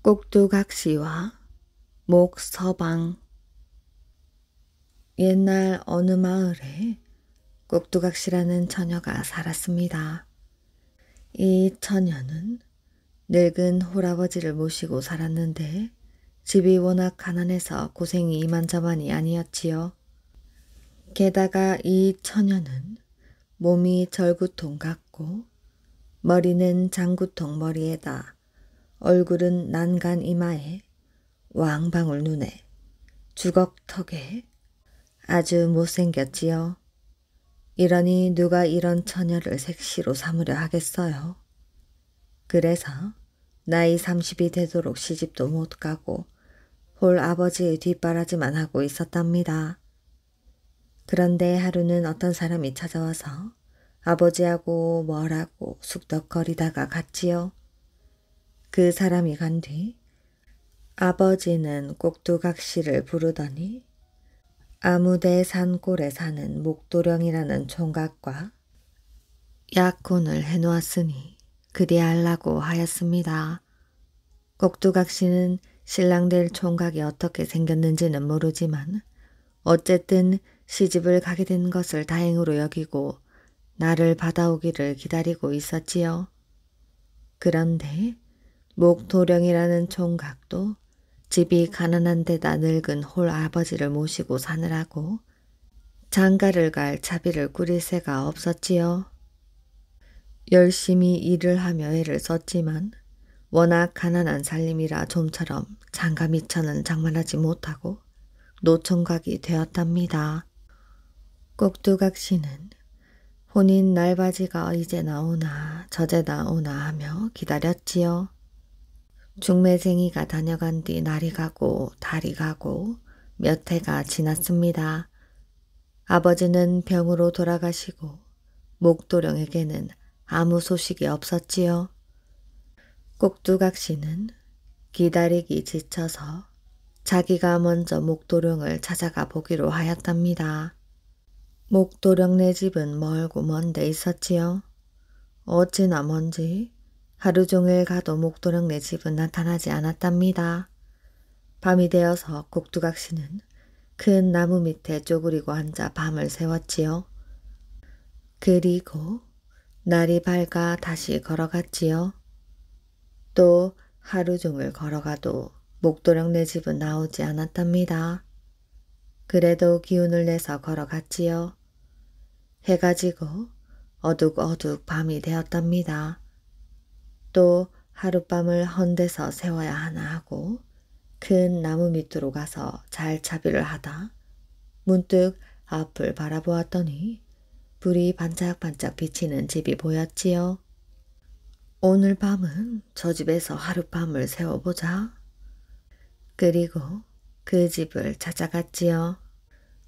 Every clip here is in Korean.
꼭두각시와 목서방. 옛날 어느 마을에 꼭두각시라는 처녀가 살았습니다. 이 처녀는 늙은 홀아버지를 모시고 살았는데 집이 워낙 가난해서 고생이 이만저만이 아니었지요. 게다가 이 처녀는 몸이 절구통 같고 머리는 장구통 머리에다 얼굴은 난간 이마에 왕방울 눈에 주걱턱에 아주 못생겼지요. 이러니 누가 이런 처녀를 색시로 삼으려 하겠어요. 그래서 나이 30이 되도록 시집도 못 가고 홀 아버지의 뒷바라지만 하고 있었답니다. 그런데 하루는 어떤 사람이 찾아와서 아버지하고 뭐라고 숙덕거리다가 갔지요. 그 사람이 간 뒤 아버지는 꼭두각시를 부르더니 아무데 산골에 사는 목도령이라는 총각과 약혼을 해놓았으니 그리 알라고 하였습니다. 꼭두각시는 신랑 될 총각이 어떻게 생겼는지는 모르지만 어쨌든 시집을 가게 된 것을 다행으로 여기고 나를 받아오기를 기다리고 있었지요. 그런데 목도령이라는 총각도 집이 가난한 데다 늙은 홀 아버지를 모시고 사느라고 장가를 갈 차비를 꾸릴 새가 없었지요. 열심히 일을 하며 애를 썼지만 워낙 가난한 살림이라 좀처럼 장가 미천은 장만하지 못하고 노총각이 되었답니다. 꼭두각시는 혼인 날바지가 이제 나오나 저제 나오나 하며 기다렸지요. 중매쟁이가 다녀간 뒤 날이 가고 달이 가고 몇 해가 지났습니다. 아버지는 병으로 돌아가시고 목도령에게는 아무 소식이 없었지요. 꼭두각시는 기다리기 지쳐서 자기가 먼저 목도령을 찾아가 보기로 하였답니다. 목도령네 집은 멀고 먼 데 있었지요. 어찌나 먼지 하루 종일 가도 목도령네 집은 나타나지 않았답니다. 밤이 되어서 꼭두각시는 큰 나무 밑에 쪼그리고 앉아 밤을 새웠지요. 그리고 날이 밝아 다시 걸어갔지요. 또 하루 종일 걸어가도 목도령네 집은 나오지 않았답니다. 그래도 기운을 내서 걸어갔지요. 해가 지고 어둑어둑 밤이 되었답니다. 또 하룻밤을 헌데서 세워야 하나 하고 큰 나무 밑으로 가서 잘 차비를 하다 문득 앞을 바라보았더니 불이 반짝반짝 비치는 집이 보였지요. 오늘 밤은 저 집에서 하룻밤을 세워보자. 그리고 그 집을 찾아갔지요.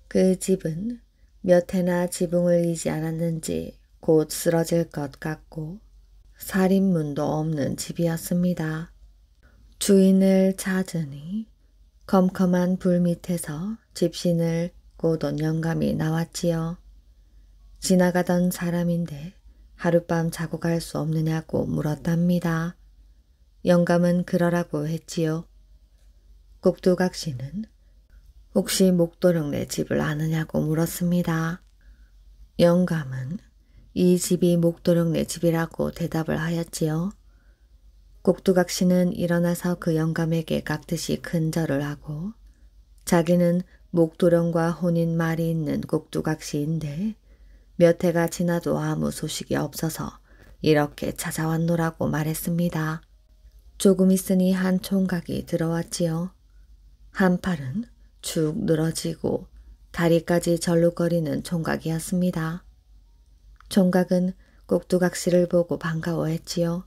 그 집은 몇 해나 지붕을 이지 않았는지 곧 쓰러질 것 같고 살인문도 없는 집이었습니다. 주인을 찾으니 컴컴한 불 밑에서 집신을 꼬돈 영감이 나왔지요. 지나가던 사람인데 하룻밤 자고 갈 수 없느냐고 물었답니다. 영감은 그러라고 했지요. 꼭두각시는 혹시 목도령네 집을 아느냐고 물었습니다. 영감은 이 집이 목도령네 집이라고 대답을 하였지요. 꼭두각시는 일어나서 그 영감에게 깍듯이 큰절을 하고 자기는 목도령과 혼인 말이 있는 꼭두각시인데 몇 해가 지나도 아무 소식이 없어서 이렇게 찾아왔노라고 말했습니다. 조금 있으니 한 총각이 들어왔지요. 한 팔은 축 늘어지고 다리까지 절룩거리는 총각이었습니다. 총각은 꼭두각시를 보고 반가워했지요.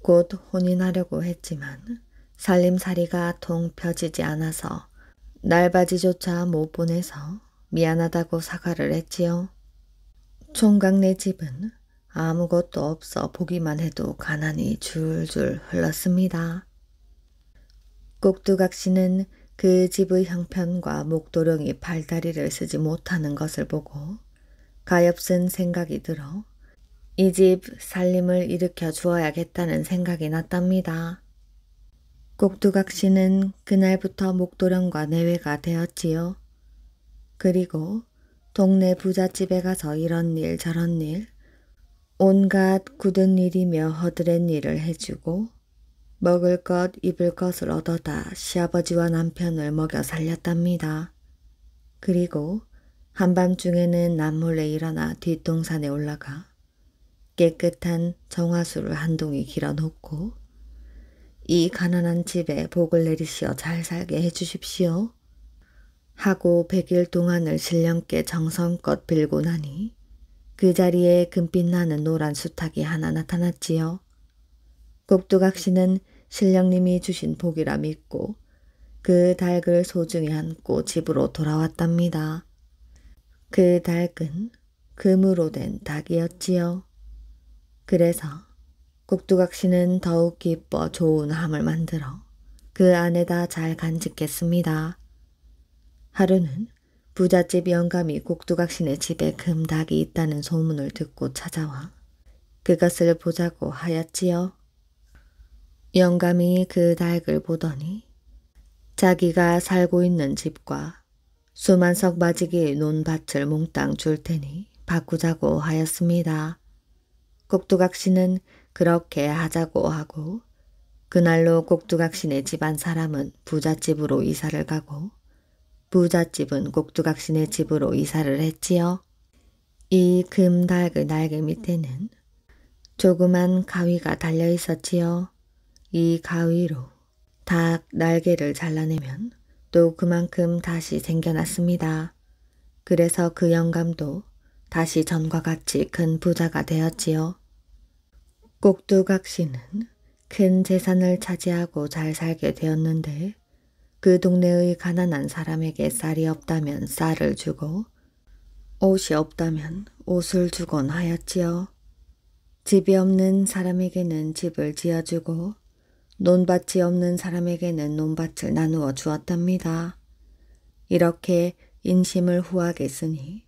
곧 혼인하려고 했지만 살림살이가 통 펴지지 않아서 날바지조차 못 보내서 미안하다고 사과를 했지요. 총각네 집은 아무것도 없어 보기만 해도 가난이 줄줄 흘렀습니다. 꼭두각시는 그 집의 형편과 목도령이 팔다리를 쓰지 못하는 것을 보고 가엾은 생각이 들어 이 집 살림을 일으켜 주어야겠다는 생각이 났답니다. 꼭두각시는 그날부터 목도령과 내외가 되었지요. 그리고 동네 부잣집에 가서 이런 일 저런 일, 온갖 굳은 일이며 허드렛 일을 해주고 먹을 것 입을 것을 얻어다 시아버지와 남편을 먹여 살렸답니다. 그리고 한밤중에는 남몰래 일어나 뒷동산에 올라가 깨끗한 정화수를 한 동이 길어놓고 이 가난한 집에 복을 내리시어 잘 살게 해주십시오 하고 100일 동안을 신령께 정성껏 빌고 나니 그 자리에 금빛 나는 노란 수탉이 하나 나타났지요. 꼭두각시는 신령님이 주신 복이라 믿고 그 닭을 소중히 안고 집으로 돌아왔답니다. 그 닭은 금으로 된 닭이었지요. 그래서 꼭두각시는 더욱 기뻐 좋은 함을 만들어 그 안에다 잘 간직했습니다. 하루는 부잣집 영감이 꼭두각시네 집에 금닭이 있다는 소문을 듣고 찾아와 그것을 보자고 하였지요. 영감이 그 닭을 보더니 자기가 살고 있는 집과 수만석 맞이기 논밭을 몽땅 줄 테니 바꾸자고 하였습니다. 꼭두각시는 그렇게 하자고 하고 그날로 꼭두각시네 집안 사람은 부잣집으로 이사를 가고 부잣집은 꼭두각시네 집으로 이사를 했지요. 이 금닭의 날개 밑에는 조그만 가위가 달려 있었지요. 이 가위로 닭 날개를 잘라내면 또 그만큼 다시 생겨났습니다. 그래서 그 영감도 다시 전과 같이 큰 부자가 되었지요. 꼭두각시는 큰 재산을 차지하고 잘 살게 되었는데 그 동네의 가난한 사람에게 쌀이 없다면 쌀을 주고 옷이 없다면 옷을 주곤 하였지요. 집이 없는 사람에게는 집을 지어주고 논밭이 없는 사람에게는 논밭을 나누어 주었답니다. 이렇게 인심을 후하게 쓰니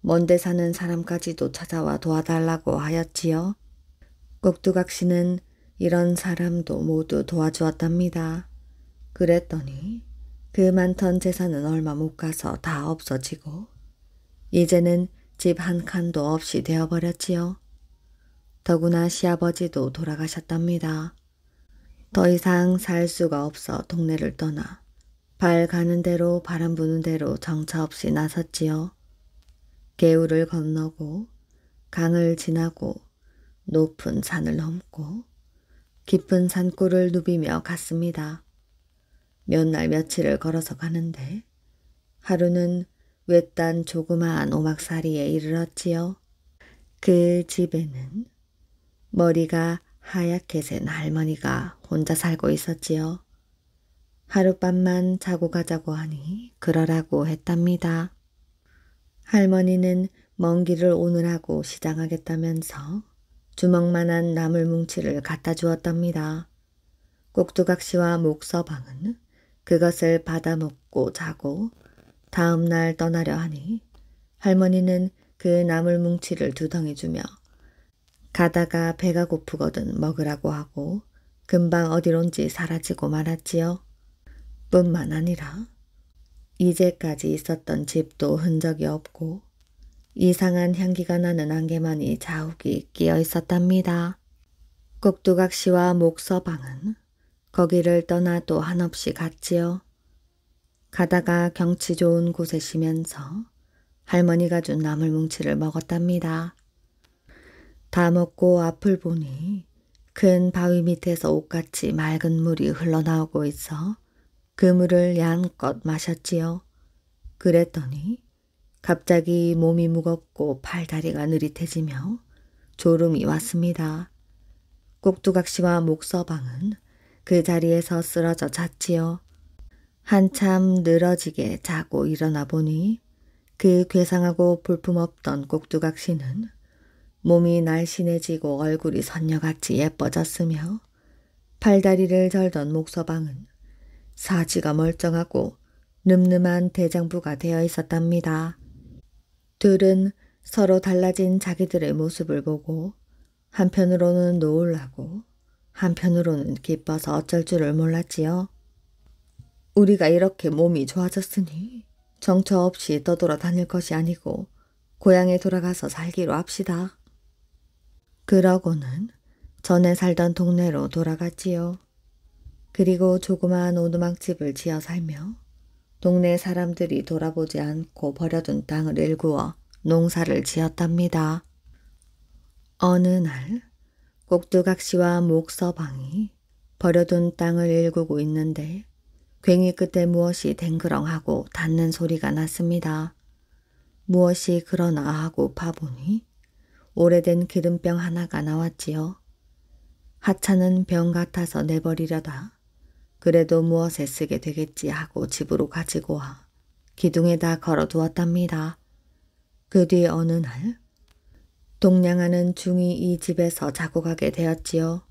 먼데 사는 사람까지도 찾아와 도와달라고 하였지요. 꼭두각시는 이런 사람도 모두 도와주었답니다. 그랬더니 그 많던 재산은 얼마 못 가서 다 없어지고 이제는 집 한 칸도 없이 되어버렸지요. 더구나 시아버지도 돌아가셨답니다. 더 이상 살 수가 없어 동네를 떠나 발 가는 대로 바람 부는 대로 정처 없이 나섰지요. 개울을 건너고 강을 지나고 높은 산을 넘고 깊은 산골을 누비며 갔습니다. 몇 날 며칠을 걸어서 가는데 하루는 외딴 조그마한 오막사리에 이르렀지요. 그 집에는 머리가 하얗게 센 할머니가 혼자 살고 있었지요. 하룻밤만 자고 가자고 하니 그러라고 했답니다. 할머니는 먼 길을 오늘하고 시장하겠다면서 주먹만한 나물뭉치를 갖다 주었답니다. 꼭두각시와 목서방은 그것을 받아먹고 자고 다음 날 떠나려 하니 할머니는 그 나물뭉치를 2덩이 주며 가다가 배가 고프거든 먹으라고 하고 금방 어디론지 사라지고 말았지요. 뿐만 아니라 이제까지 있었던 집도 흔적이 없고 이상한 향기가 나는 안개만이 자욱이 끼어 있었답니다. 꼭두각시와 목서방은 거기를 떠나 또 한없이 갔지요. 가다가 경치 좋은 곳에 쉬면서 할머니가 준 나물뭉치를 먹었답니다. 다 먹고 앞을 보니 큰 바위 밑에서 옷같이 맑은 물이 흘러나오고 있어 그 물을 양껏 마셨지요. 그랬더니 갑자기 몸이 무겁고 팔다리가 느릿해지며 졸음이 왔습니다. 꼭두각시와 목서방은 그 자리에서 쓰러져 잤지요. 한참 늘어지게 자고 일어나 보니 그 괴상하고 볼품없던 꼭두각시는 몸이 날씬해지고 얼굴이 선녀같이 예뻐졌으며 팔다리를 절던 목서방은 사지가 멀쩡하고 늠름한 대장부가 되어 있었답니다. 둘은 서로 달라진 자기들의 모습을 보고 한편으로는 놀라고 한편으로는 기뻐서 어쩔 줄을 몰랐지요. 우리가 이렇게 몸이 좋아졌으니 정처 없이 떠돌아다닐 것이 아니고 고향에 돌아가서 살기로 합시다. 그러고는 전에 살던 동네로 돌아갔지요. 그리고 조그마한 오두막집을 지어 살며 동네 사람들이 돌아보지 않고 버려둔 땅을 일구어 농사를 지었답니다. 어느 날 꼭두각시와 목서방이 버려둔 땅을 일구고 있는데 괭이 끝에 무엇이 댕그렁하고 닿는 소리가 났습니다. 무엇이 그러나 하고 파보니 오래된 기름병 하나가 나왔지요. 하찮은 병 같아서 내버리려다 그래도 무엇에 쓰게 되겠지 하고 집으로 가지고 와 기둥에다 걸어두었답니다. 그 뒤 어느 날 동냥하는 중이 이 집에서 자고 가게 되었지요.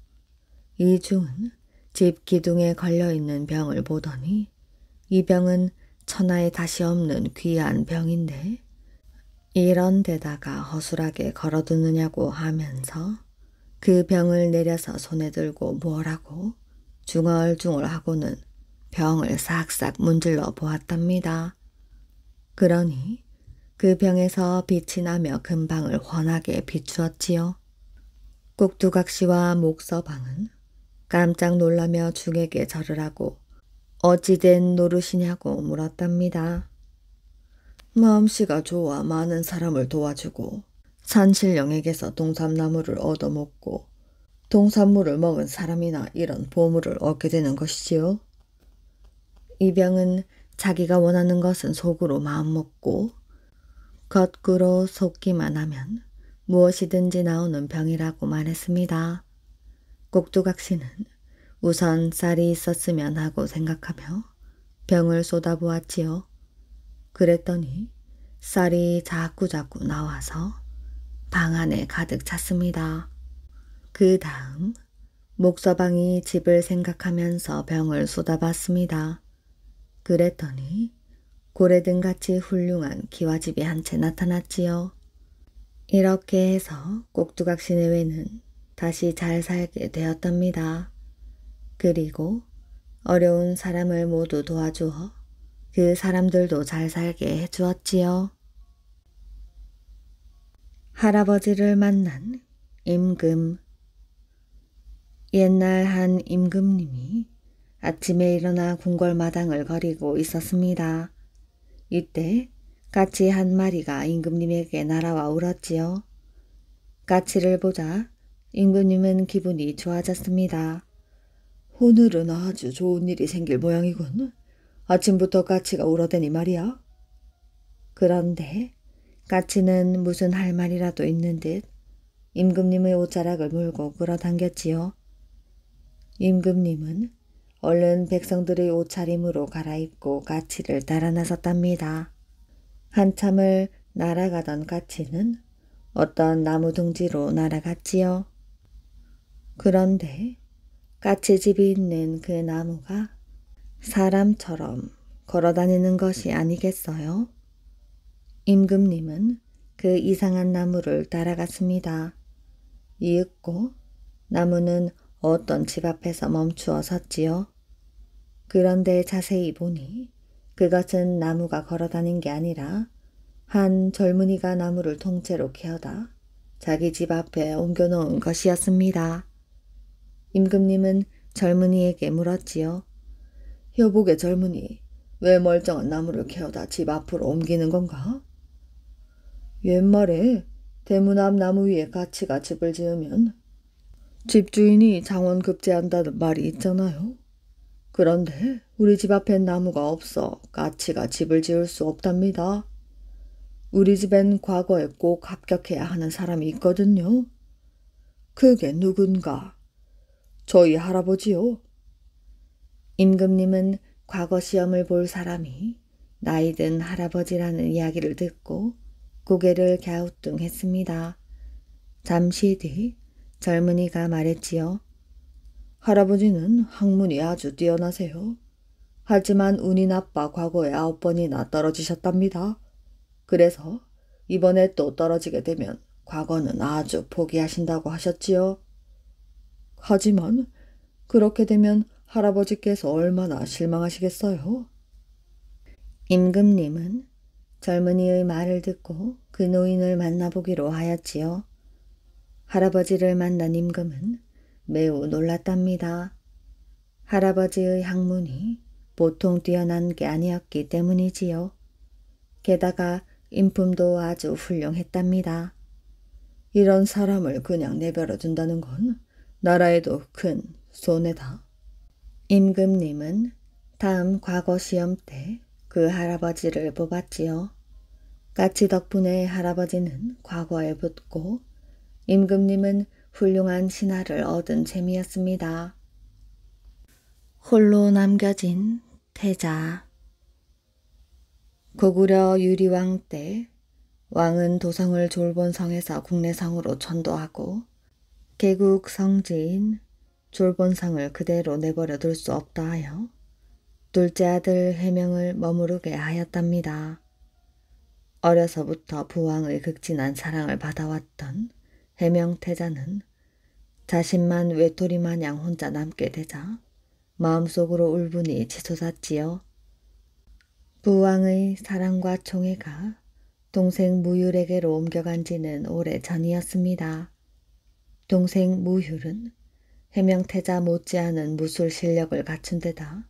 이 중은 집 기둥에 걸려있는 병을 보더니 이 병은 천하에 다시 없는 귀한 병인데 이런 데다가 허술하게 걸어두느냐고 하면서 그 병을 내려서 손에 들고 뭐라고 중얼중얼하고는 병을 싹싹 문질러 보았답니다. 그러니 그 병에서 빛이 나며 금방을 환하게 비추었지요. 꼭두각시와 목서방은 깜짝 놀라며 중에게 절을 하고 어찌 된 노릇이냐고 물었답니다. 마음씨가 좋아 많은 사람을 도와주고 산신령에게서 동삼나무를 얻어먹고 동산물을 먹은 사람이나 이런 보물을 얻게 되는 것이지요. 이 병은 자기가 원하는 것은 속으로 마음먹고 거꾸로 속기만 하면 무엇이든지 나오는 병이라고 말했습니다. 꼭두각시는 우선 쌀이 있었으면 하고 생각하며 병을 쏟아보았지요. 그랬더니 쌀이 자꾸자꾸 나와서 방 안에 가득 찼습니다. 그 다음 목서방이 집을 생각하면서 병을 쏟아봤습니다. 그랬더니 고래등같이 훌륭한 기와집이 한 채 나타났지요. 이렇게 해서 꼭두각시 내외는 다시 잘 살게 되었답니다. 그리고 어려운 사람을 모두 도와주어 그 사람들도 잘 살게 해주었지요. 할아버지를 만난 임금. 옛날 한 임금님이 아침에 일어나 궁궐마당을 거리고 있었습니다. 이때 까치 한 마리가 임금님에게 날아와 울었지요. 까치를 보자 임금님은 기분이 좋아졌습니다. 오늘은 아주 좋은 일이 생길 모양이군. 아침부터 까치가 울어대니 말이야. 그런데 까치는 무슨 할 말이라도 있는 듯 임금님의 옷자락을 물고 끌어당겼지요. 임금님은 얼른 백성들의 옷차림으로 갈아입고 까치를 따라 나섰답니다. 한참을 날아가던 까치는 어떤 나무 둥지로 날아갔지요. 그런데 까치집이 있는 그 나무가 사람처럼 걸어다니는 것이 아니겠어요? 임금님은 그 이상한 나무를 따라갔습니다. 이윽고 나무는 어떤 집 앞에서 멈추어 섰지요. 그런데 자세히 보니 그것은 나무가 걸어다닌 게 아니라 한 젊은이가 나무를 통째로 캐어다 자기 집 앞에 옮겨놓은 것이었습니다. 임금님은 젊은이에게 물었지요. 여보게 젊은이, 왜 멀쩡한 나무를 캐어다 집 앞으로 옮기는 건가? 옛말에 대문 앞 나무 위에 까치가 집을 지으면 집주인이 장원급제한다는 말이 있잖아요. 그런데 우리 집 앞엔 나무가 없어 까치가 집을 지을 수 없답니다. 우리 집엔 과거에 꼭 합격해야 하는 사람이 있거든요. 그게 누군가? 저희 할아버지요. 임금님은 과거 시험을 볼 사람이 나이든 할아버지라는 이야기를 듣고 고개를 갸우뚱했습니다. 잠시 뒤 젊은이가 말했지요. 할아버지는 학문이 아주 뛰어나세요. 하지만 운이 나빠 과거에 9번이나 떨어지셨답니다. 그래서 이번에 또 떨어지게 되면 과거는 아주 포기하신다고 하셨지요. 하지만 그렇게 되면 할아버지께서 얼마나 실망하시겠어요? 임금님은 젊은이의 말을 듣고 그 노인을 만나보기로 하였지요. 할아버지를 만난 임금은 매우 놀랐답니다. 할아버지의 학문이 보통 뛰어난 게 아니었기 때문이지요. 게다가 인품도 아주 훌륭했답니다. 이런 사람을 그냥 내버려 둔다는 건 나라에도 큰 손해다. 임금님은 다음 과거 시험 때 그 할아버지를 뽑았지요. 까치 덕분에 할아버지는 과거에 붙고 임금님은 훌륭한 신하를 얻은 셈이었습니다. 홀로 남겨진 태자. 고구려 유리왕 때 왕은 도성을 졸본성에서 국내성으로 천도하고 개국 성지인 졸본성을 그대로 내버려 둘 수 없다 하여 둘째 아들 해명을 머무르게 하였답니다. 어려서부터 부왕의 극진한 사랑을 받아왔던 해명태자는 자신만 외톨이 마냥 혼자 남게 되자 마음속으로 울분이 치솟았지요. 부왕의 사랑과 총애가 동생 무율에게로 옮겨간 지는 오래 전이었습니다. 동생 무율은 해명태자 못지않은 무술 실력을 갖춘 데다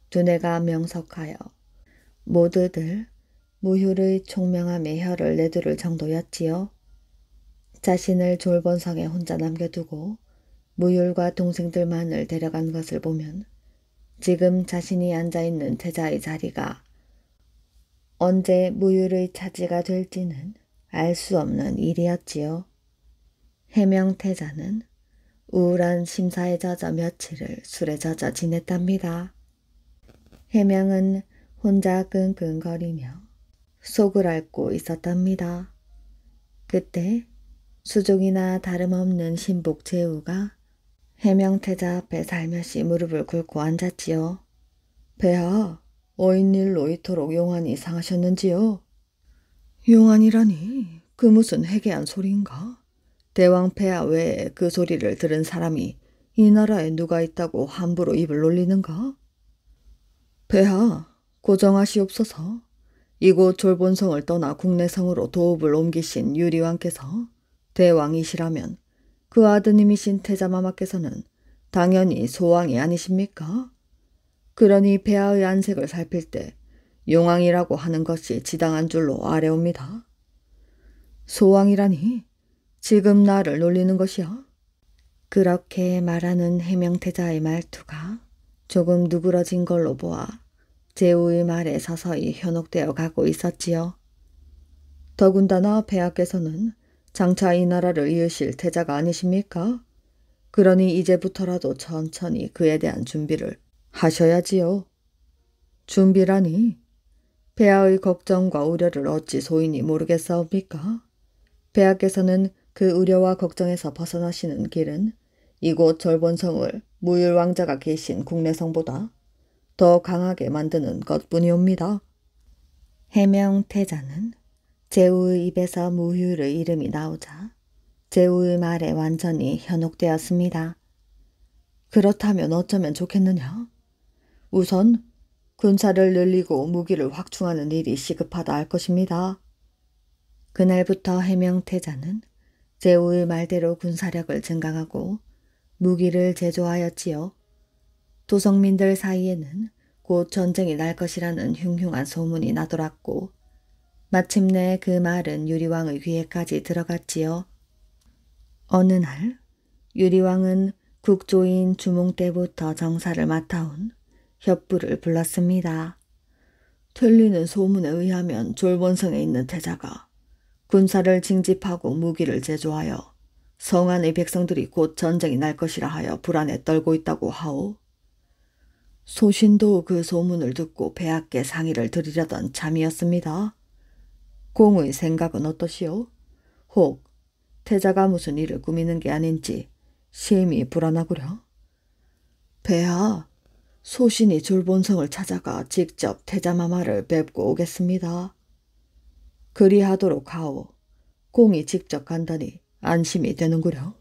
두뇌가 명석하여 모두들 무율의 총명함에 혀를 내두를 정도였지요. 자신을 졸본성에 혼자 남겨두고 무율과 동생들만을 데려간 것을 보면 지금 자신이 앉아있는 태자의 자리가 언제 무율의 차지가 될지는 알 수 없는 일이었지요. 해명태자는 우울한 심사에 젖어 며칠을 술에 젖어 지냈답니다. 해명은 혼자 끙끙거리며 속을 앓고 있었답니다. 그때 수종이나 다름없는 신복 제후가 해명태자 앞에 살며시 무릎을 꿇고 앉았지요. 폐하, 어인일로 이토록 용안이 상하셨는지요? 용안이라니 그 무슨 해괴한 소리인가? 대왕 폐하 외에 그 소리를 들은 사람이 이 나라에 누가 있다고 함부로 입을 놀리는가? 폐하, 고정하시옵소서. 이곳 졸본성을 떠나 국내성으로 도읍을 옮기신 유리왕께서 대왕이시라면 그 아드님이신 태자마마께서는 당연히 소왕이 아니십니까? 그러니 폐하의 안색을 살필 때 용왕이라고 하는 것이 지당한 줄로 아뢰옵니다. 소왕이라니 지금 나를 놀리는 것이야? 그렇게 말하는 해명태자의 말투가 조금 누그러진 걸로 보아 제후의 말에 서서히 현혹되어 가고 있었지요. 더군다나 폐하께서는 장차 이 나라를 이으실 태자가 아니십니까? 그러니 이제부터라도 천천히 그에 대한 준비를 하셔야지요. 준비라니 폐하의 걱정과 우려를 어찌 소인이 모르겠사옵니까? 폐하께서는 그 우려와 걱정에서 벗어나시는 길은 이곳 졸본성을 무율 왕자가 계신 국내성보다 더 강하게 만드는 것뿐이옵니다. 해명태자는 제후의 입에서 무율의 이름이 나오자 제후의 말에 완전히 현혹되었습니다. 그렇다면 어쩌면 좋겠느냐? 우선 군사를 늘리고 무기를 확충하는 일이 시급하다 할 것입니다. 그날부터 해명태자는 제후의 말대로 군사력을 증강하고 무기를 제조하였지요. 도성민들 사이에는 곧 전쟁이 날 것이라는 흉흉한 소문이 나돌았고 마침내 그 말은 유리왕의 귀에까지 들어갔지요. 어느 날 유리왕은 국조인 주몽 때부터 정사를 맡아온 협부를 불렀습니다. 들리는 소문에 의하면 졸본성에 있는 태자가 군사를 징집하고 무기를 제조하여 성 안의 백성들이 곧 전쟁이 날 것이라 하여 불안에 떨고 있다고 하오. 소신도 그 소문을 듣고 폐하께 상의를 드리려던 참이었습니다. 공의 생각은 어떠시오? 혹 태자가 무슨 일을 꾸미는 게 아닌지 심히 불안하구려. 폐하, 소신이 졸본성을 찾아가 직접 태자마마를 뵙고 오겠습니다. 그리하도록 하오. 공이 직접 간다니 안심이 되는구려.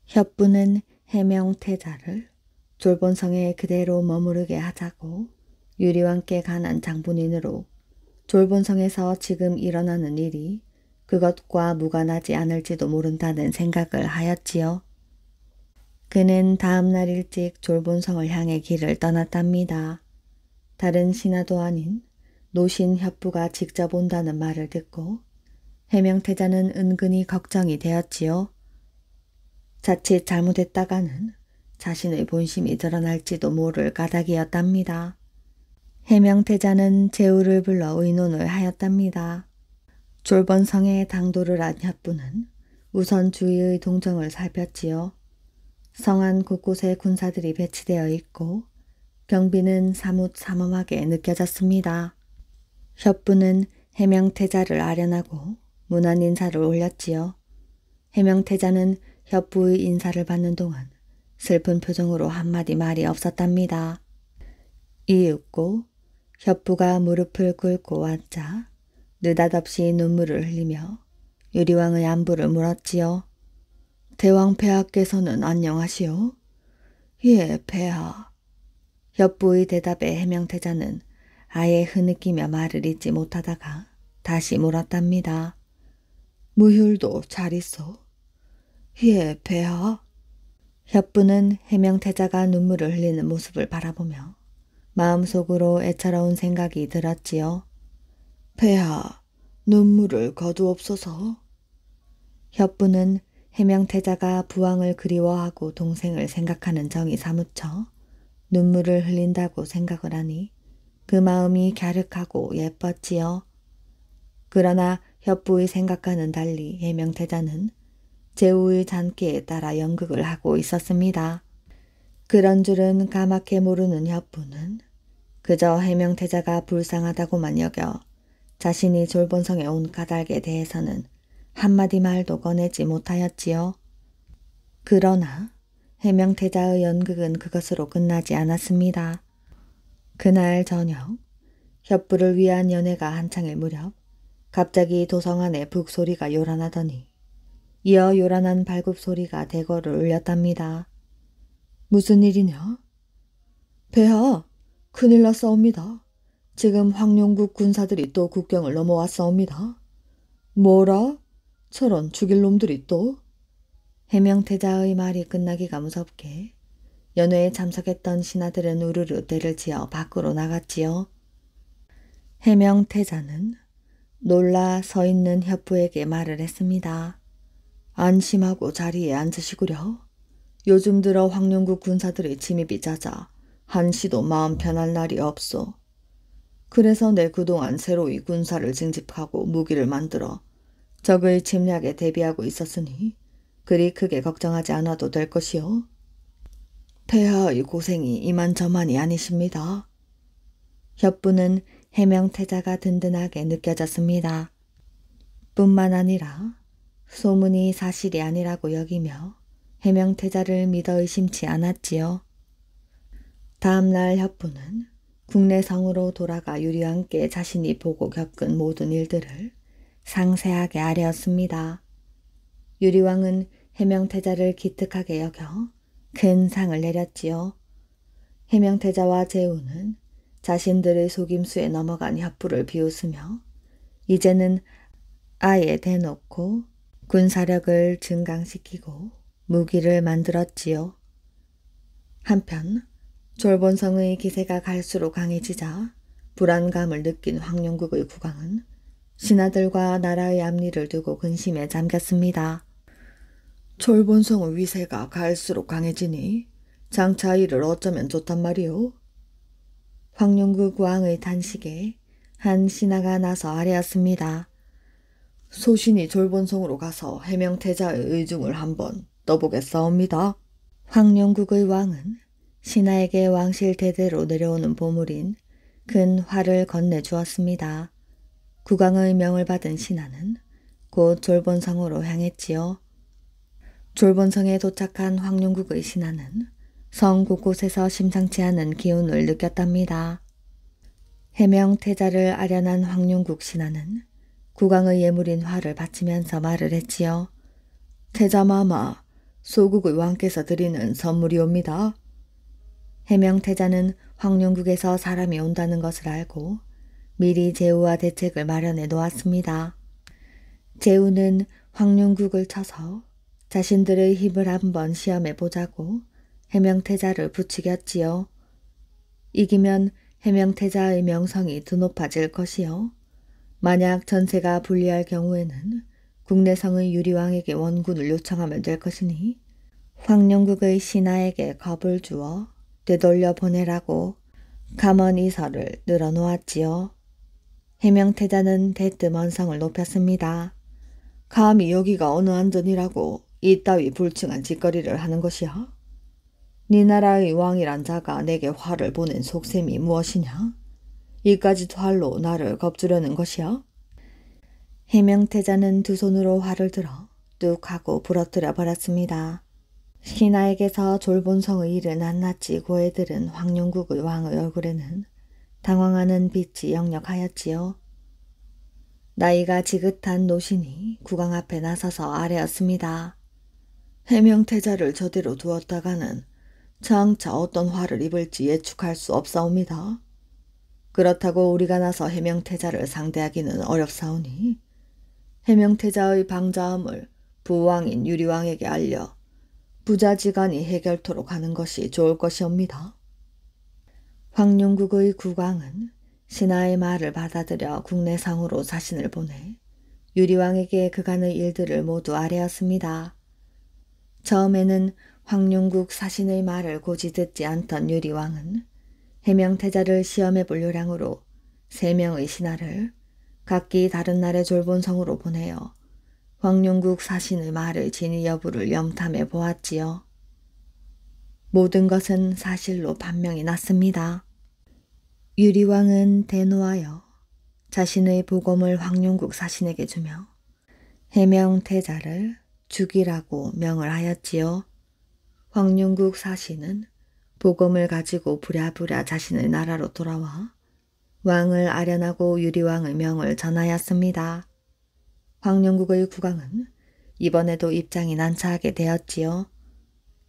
협부는 해명태자를 졸본성에 그대로 머무르게 하자고 유리왕께 간한 장본인으로 졸본성에서 지금 일어나는 일이 그것과 무관하지 않을지도 모른다는 생각을 하였지요. 그는 다음 날 일찍 졸본성을 향해 길을 떠났답니다. 다른 신하도 아닌 노신 협부가 직접 온다는 말을 듣고 해명태자는 은근히 걱정이 되었지요. 자칫 잘못했다가는 자신의 본심이 드러날지도 모를 까닭이었답니다. 해명태자는 제후를 불러 의논을 하였답니다. 졸본성에 당도를 한 협부는 우선 주위의 동정을 살폈지요. 성안 곳곳에 군사들이 배치되어 있고 경비는 사뭇 삼엄하게 느껴졌습니다. 협부는 해명태자를 아련하고 문안 인사를 올렸지요. 해명태자는 협부의 인사를 받는 동안 슬픈 표정으로 한마디 말이 없었답니다. 이윽고 협부가 무릎을 꿇고 앉자 느닷없이 눈물을 흘리며 유리왕의 안부를 물었지요. 대왕 폐하께서는 안녕하시오? 예, 폐하. 협부의 대답에 해명태자는 아예 흐느끼며 말을 잇지 못하다가 다시 물었답니다. 무휼도 잘 있어? 예, 폐하. 협부는 해명태자가 눈물을 흘리는 모습을 바라보며 마음속으로 애처로운 생각이 들었지요. 폐하, 눈물을 거두옵소서. 협부는 해명태자가 부왕을 그리워하고 동생을 생각하는 정이 사무쳐 눈물을 흘린다고 생각을 하니 그 마음이 갸륵하고 예뻤지요. 그러나 협부의 생각과는 달리 해명태자는 제후의 잔기에 따라 연극을 하고 있었습니다. 그런 줄은 까맣게 모르는 협부는 그저 해명태자가 불쌍하다고만 여겨 자신이 졸본성에 온 까닭에 대해서는 한마디 말도 꺼내지 못하였지요. 그러나 해명태자의 연극은 그것으로 끝나지 않았습니다. 그날 저녁 협부를 위한 연회가 한창일 무렵 갑자기 도성 안에 북소리가 요란하더니 이어 요란한 발굽소리가 대궐을 울렸답니다. 무슨 일이냐? 폐하, 큰일 났사옵니다. 지금 황룡국 군사들이 또 국경을 넘어왔사옵니다. 뭐라? 저런 죽일 놈들이 또? 해명태자의 말이 끝나기가 무섭게 연회에 참석했던 신하들은 우르르 떼를 지어 밖으로 나갔지요. 해명태자는 놀라 서 있는 협부에게 말을 했습니다. 안심하고 자리에 앉으시구려. 요즘 들어 황룡국 군사들의 침입이 잦아 한시도 마음 편할 날이 없소. 그래서 내 그동안 새로이 군사를 징집하고 무기를 만들어 적의 침략에 대비하고 있었으니 그리 크게 걱정하지 않아도 될 것이요. 폐하의 고생이 이만저만이 아니십니다. 협부는 해명태자가 든든하게 느껴졌습니다. 뿐만 아니라 소문이 사실이 아니라고 여기며 해명태자를 믿어 의심치 않았지요. 다음날 협부는 국내성으로 돌아가 유리왕께 자신이 보고 겪은 모든 일들을 상세하게 아뢰었습니다. 유리왕은 해명태자를 기특하게 여겨 큰 상을 내렸지요. 해명태자와 제후는 자신들의 속임수에 넘어간 협부를 비웃으며 이제는 아예 대놓고 군사력을 증강시키고 무기를 만들었지요. 한편 졸본성의 기세가 갈수록 강해지자 불안감을 느낀 황룡국의 국왕은 신하들과 나라의 앞니를 두고 근심에 잠겼습니다. 졸본성의 위세가 갈수록 강해지니 장차 이를 어쩌면 좋단 말이오? 황룡국 왕의 단식에 한 신하가 나서 아뢰었습니다. 소신이 졸본성으로 가서 해명태자의 의중을 한번 떠보겠사옵니다. 황룡국의 왕은 신하에게 왕실 대대로 내려오는 보물인 큰 활을 건네주었습니다. 국왕의 명을 받은 신하는 곧 졸본성으로 향했지요. 졸본성에 도착한 황룡국의 신하는 성 곳곳에서 심상치 않은 기운을 느꼈답니다. 해명태자를 아련한 황룡국 신하는 국왕의 예물인 활을 바치면서 말을 했지요. 태자마마, 소국의 왕께서 드리는 선물이옵니다. 해명태자는 황룡국에서 사람이 온다는 것을 알고 미리 제우와 대책을 마련해 놓았습니다. 제우는 황룡국을 쳐서 자신들의 힘을 한번 시험해 보자고 해명태자를 부추겼지요. 이기면 해명태자의 명성이 더 높아질 것이요. 만약 전세가 불리할 경우에는 국내성의 유리왕에게 원군을 요청하면 될 것이니 황룡국의 신하에게 겁을 주어 되돌려 보내라고 감언이설을 늘어놓았지요. 해명태자는 대뜸 언성을 높였습니다. 감히 여기가 어느 안전이라고 이따위 불충한 짓거리를 하는 것이야? 네 나라의 왕이란 자가 내게 화를 보낸 속셈이 무엇이냐? 이까짓 활로 나를 겁주려는 것이야? 해명태자는 두 손으로 활을 들어 뚝 하고 부러뜨려 버렸습니다. 신하에게서 졸본성의 일을 낱낱이 고해들은 황룡국의 왕의 얼굴에는 당황하는 빛이 역력하였지요. 나이가 지긋한 노신이 국왕 앞에 나서서 아뢰었습니다. 해명태자를 저대로 두었다가는 장차 어떤 화를 입을지 예측할 수 없사옵니다. 그렇다고 우리가 나서 해명태자를 상대하기는 어렵사오니 해명태자의 방자함을 부왕인 유리왕에게 알려 부자지간이 해결토록 하는 것이 좋을 것이옵니다. 황룡국의 국왕은 신하의 말을 받아들여 국내성으로 사신을 보내 유리왕에게 그간의 일들을 모두 아뢰었습니다. 처음에는 황룡국 사신의 말을 고지 듣지 않던 유리왕은 해명태자를 시험해 볼 요량으로 3명의 신하를 각기 다른 날의 졸본성으로 보내어 황룡국 사신의 말의 진위 여부를 염탐해 보았지요. 모든 것은 사실로 판명이 났습니다. 유리왕은 대노하여 자신의 보검을 황룡국 사신에게 주며 해명태자를 죽이라고 명을 하였지요. 황룡국 사신은 보검을 가지고 부랴부랴 자신의 나라로 돌아와 왕을 아련하고 유리왕의 명을 전하였습니다. 황룡국의 국왕은 이번에도 입장이 난처하게 되었지요.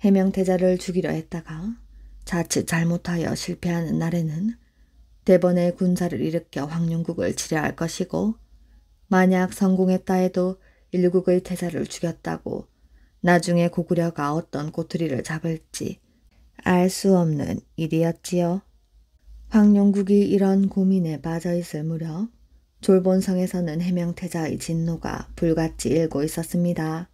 해명태자를 죽이려 했다가 자칫 잘못하여 실패하는 날에는 대번에 군사를 일으켜 황룡국을 치려할 것이고 만약 성공했다 해도 일국의 태자를 죽였다고 나중에 고구려가 어떤 꼬투리를 잡을지 알 수 없는 일이었지요. 황룡국이 이런 고민에 빠져있을 무렵 졸본성에서는 해명태자의 진노가 불같이 일고 있었습니다.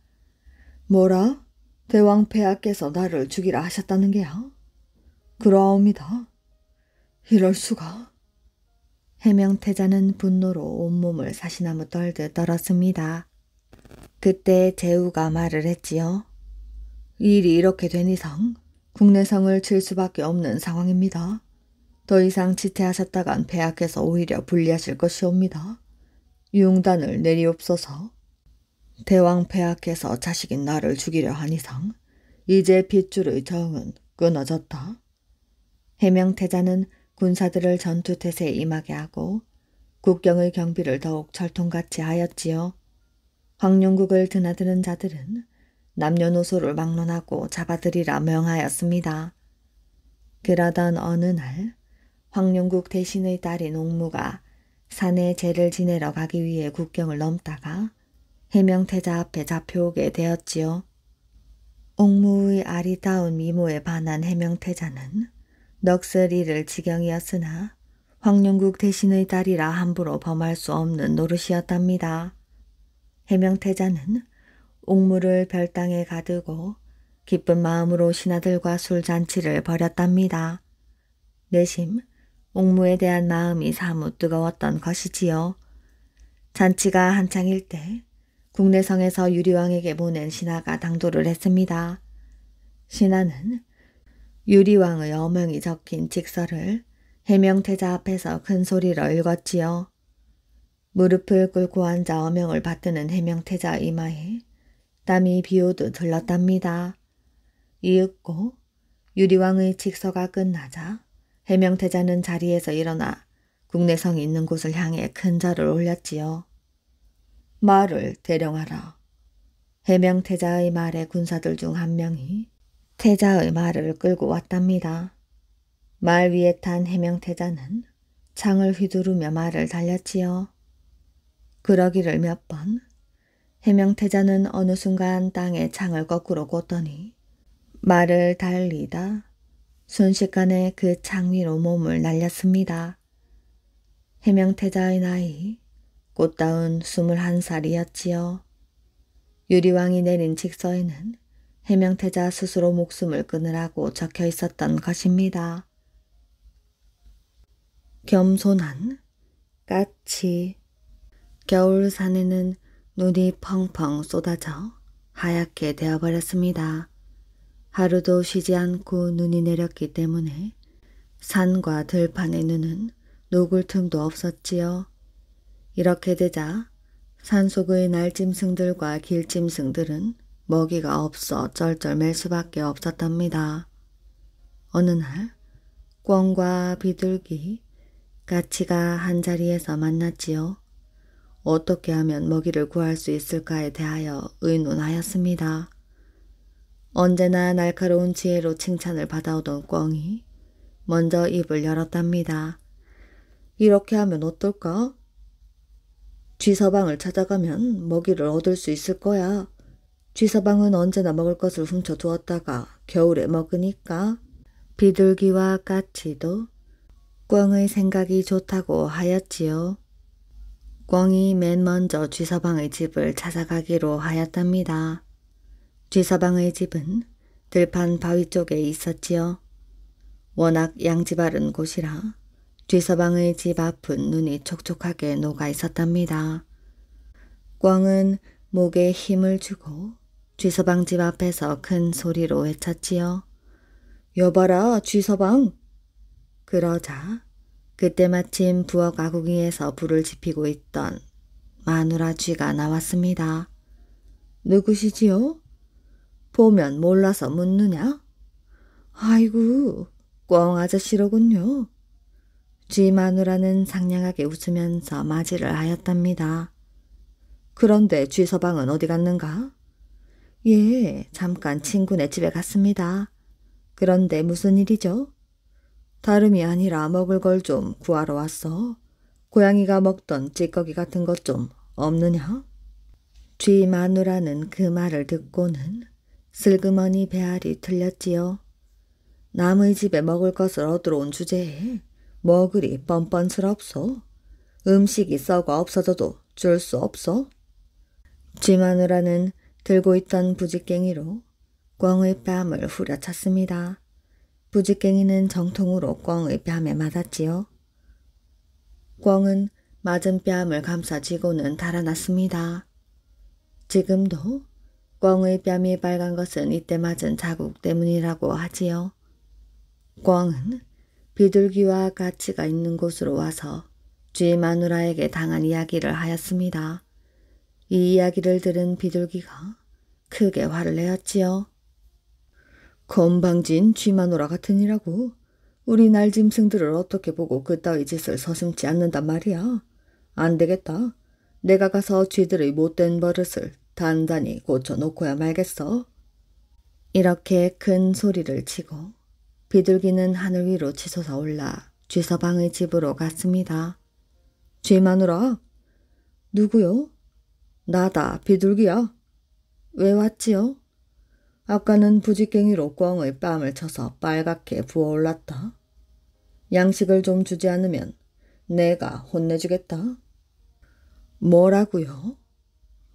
뭐라? 대왕 폐하께서 나를 죽이라 하셨다는 게야? 그러옵니다. 이럴 수가. 해명태자는 분노로 온몸을 사시나무 떨듯 떨었습니다. 그때 제우가 말을 했지요. 일이 이렇게 된 이상 국내성을 칠 수밖에 없는 상황입니다. 더 이상 지체하셨다간 폐하께서 오히려 불리하실 것이옵니다. 융단을 내리옵소서. 대왕 폐하께서 자식인 나를 죽이려 한 이상 이제 핏줄의 정은 끊어졌다. 해명태자는 군사들을 전투태세에 임하게 하고 국경의 경비를 더욱 철통같이 하였지요. 황룡국을 드나드는 자들은 남녀노소를 막론하고 잡아들이라 명하였습니다. 그러던 어느 날 황룡국 대신의 딸인 옥무가 산에 제를 지내러 가기 위해 국경을 넘다가 해명태자 앞에 잡혀오게 되었지요. 옥무의 아리따운 미모에 반한 해명태자는 넋을 잃을 지경이었으나 황룡국 대신의 딸이라 함부로 범할 수 없는 노릇이었답니다. 해명태자는 옥무를 별당에 가두고 기쁜 마음으로 신하들과 술잔치를 벌였답니다. 내심 옥무에 대한 마음이 사뭇 뜨거웠던 것이지요. 잔치가 한창일 때 국내성에서 유리왕에게 보낸 신하가 당도를 했습니다. 신하는 유리왕의 어명이 적힌 직서를 해명태자 앞에서 큰 소리로 읽었지요. 무릎을 꿇고 앉아 어명을 받드는 해명태자 이마에 땀이 비오듯 흘렀답니다. 이윽고 유리왕의 직서가 끝나자 해명태자는 자리에서 일어나 국내성이 있는 곳을 향해 큰 절을 올렸지요. 말을 대령하라. 해명태자의 말에 군사들 중 한 명이 태자의 말을 끌고 왔답니다. 말 위에 탄 해명태자는 창을 휘두르며 말을 달렸지요. 그러기를 몇 번. 해명태자는 어느 순간 땅에 창을 거꾸로 꽂더니 말을 달리다 순식간에 그 창 위로 몸을 날렸습니다. 해명태자의 나이 꽃다운 21살이었지요. 유리왕이 내린 직서에는 해명태자 스스로 목숨을 끊으라고 적혀 있었던 것입니다. 겸손한 까치. 겨울 산에는 눈이 펑펑 쏟아져 하얗게 되어버렸습니다. 하루도 쉬지 않고 눈이 내렸기 때문에 산과 들판의 눈은 녹을 틈도 없었지요. 이렇게 되자 산속의 날짐승들과 길짐승들은 먹이가 없어 쩔쩔맬 수밖에 없었답니다. 어느 날 꿩과 비둘기, 까치가 한자리에서 만났지요. 어떻게 하면 먹이를 구할 수 있을까에 대하여 의논하였습니다. 언제나 날카로운 지혜로 칭찬을 받아오던 꿩이 먼저 입을 열었답니다. 이렇게 하면 어떨까? 쥐서방을 찾아가면 먹이를 얻을 수 있을 거야. 쥐서방은 언제나 먹을 것을 훔쳐두었다가 겨울에 먹으니까. 비둘기와 까치도 꿩의 생각이 좋다고 하였지요. 꿩이 맨 먼저 쥐서방의 집을 찾아가기로 하였답니다. 쥐서방의 집은 들판 바위 쪽에 있었지요. 워낙 양지 바른 곳이라 쥐서방의 집 앞은 눈이 촉촉하게 녹아 있었답니다. 꿩은 목에 힘을 주고 쥐서방 집 앞에서 큰 소리로 외쳤지요. 여봐라 쥐서방. 그러자 그때 마침 부엌 아궁이에서 불을 지피고 있던 마누라 쥐가 나왔습니다. 누구시지요? 보면 몰라서 묻느냐? 아이고, 꿩 아저씨로군요. 쥐 마누라는 상냥하게 웃으면서 맞이를 하였답니다. 그런데 쥐서방은 어디 갔는가? 예, 잠깐 친구네 집에 갔습니다. 그런데 무슨 일이죠? 다름이 아니라 먹을 걸 좀 구하러 왔어. 고양이가 먹던 찌꺼기 같은 것 좀 없느냐? 쥐 마누라는 그 말을 듣고는 슬그머니 배알이 틀렸지요. 남의 집에 먹을 것을 얻으러 온 주제에 뭐 그리 뻔뻔스럽소. 음식이 썩어 없어져도 줄 수 없어. 쥐 마누라는 들고 있던 부지깽이로 꿩의 뺨을 후려쳤습니다. 부지깽이는 정통으로 꿩의 뺨에 맞았지요. 꿩은 맞은 뺨을 감싸쥐고는 달아났습니다. 지금도 꿩의 뺨이 빨간 것은 이때 맞은 자국 때문이라고 하지요. 꿩은 비둘기와 까치가 있는 곳으로 와서 쥐 마누라에게 당한 이야기를 하였습니다. 이 이야기를 들은 비둘기가 크게 화를 내었지요. 건방진 쥐 마누라 같으니라고. 우리 날짐승들을 어떻게 보고 그따위 짓을 서슴지 않는단 말이야. 안 되겠다. 내가 가서 쥐들의 못된 버릇을 단단히 고쳐놓고야 말겠어. 이렇게 큰 소리를 치고 비둘기는 하늘 위로 치솟아 올라 쥐서방의 집으로 갔습니다. 쥐 마누라. 누구요? 나다, 비둘기야. 왜 왔지요? 아까는 부지깽이로 꿩의 뺨을 쳐서 빨갛게 부어올랐다. 양식을 좀 주지 않으면 내가 혼내주겠다. 뭐라고요?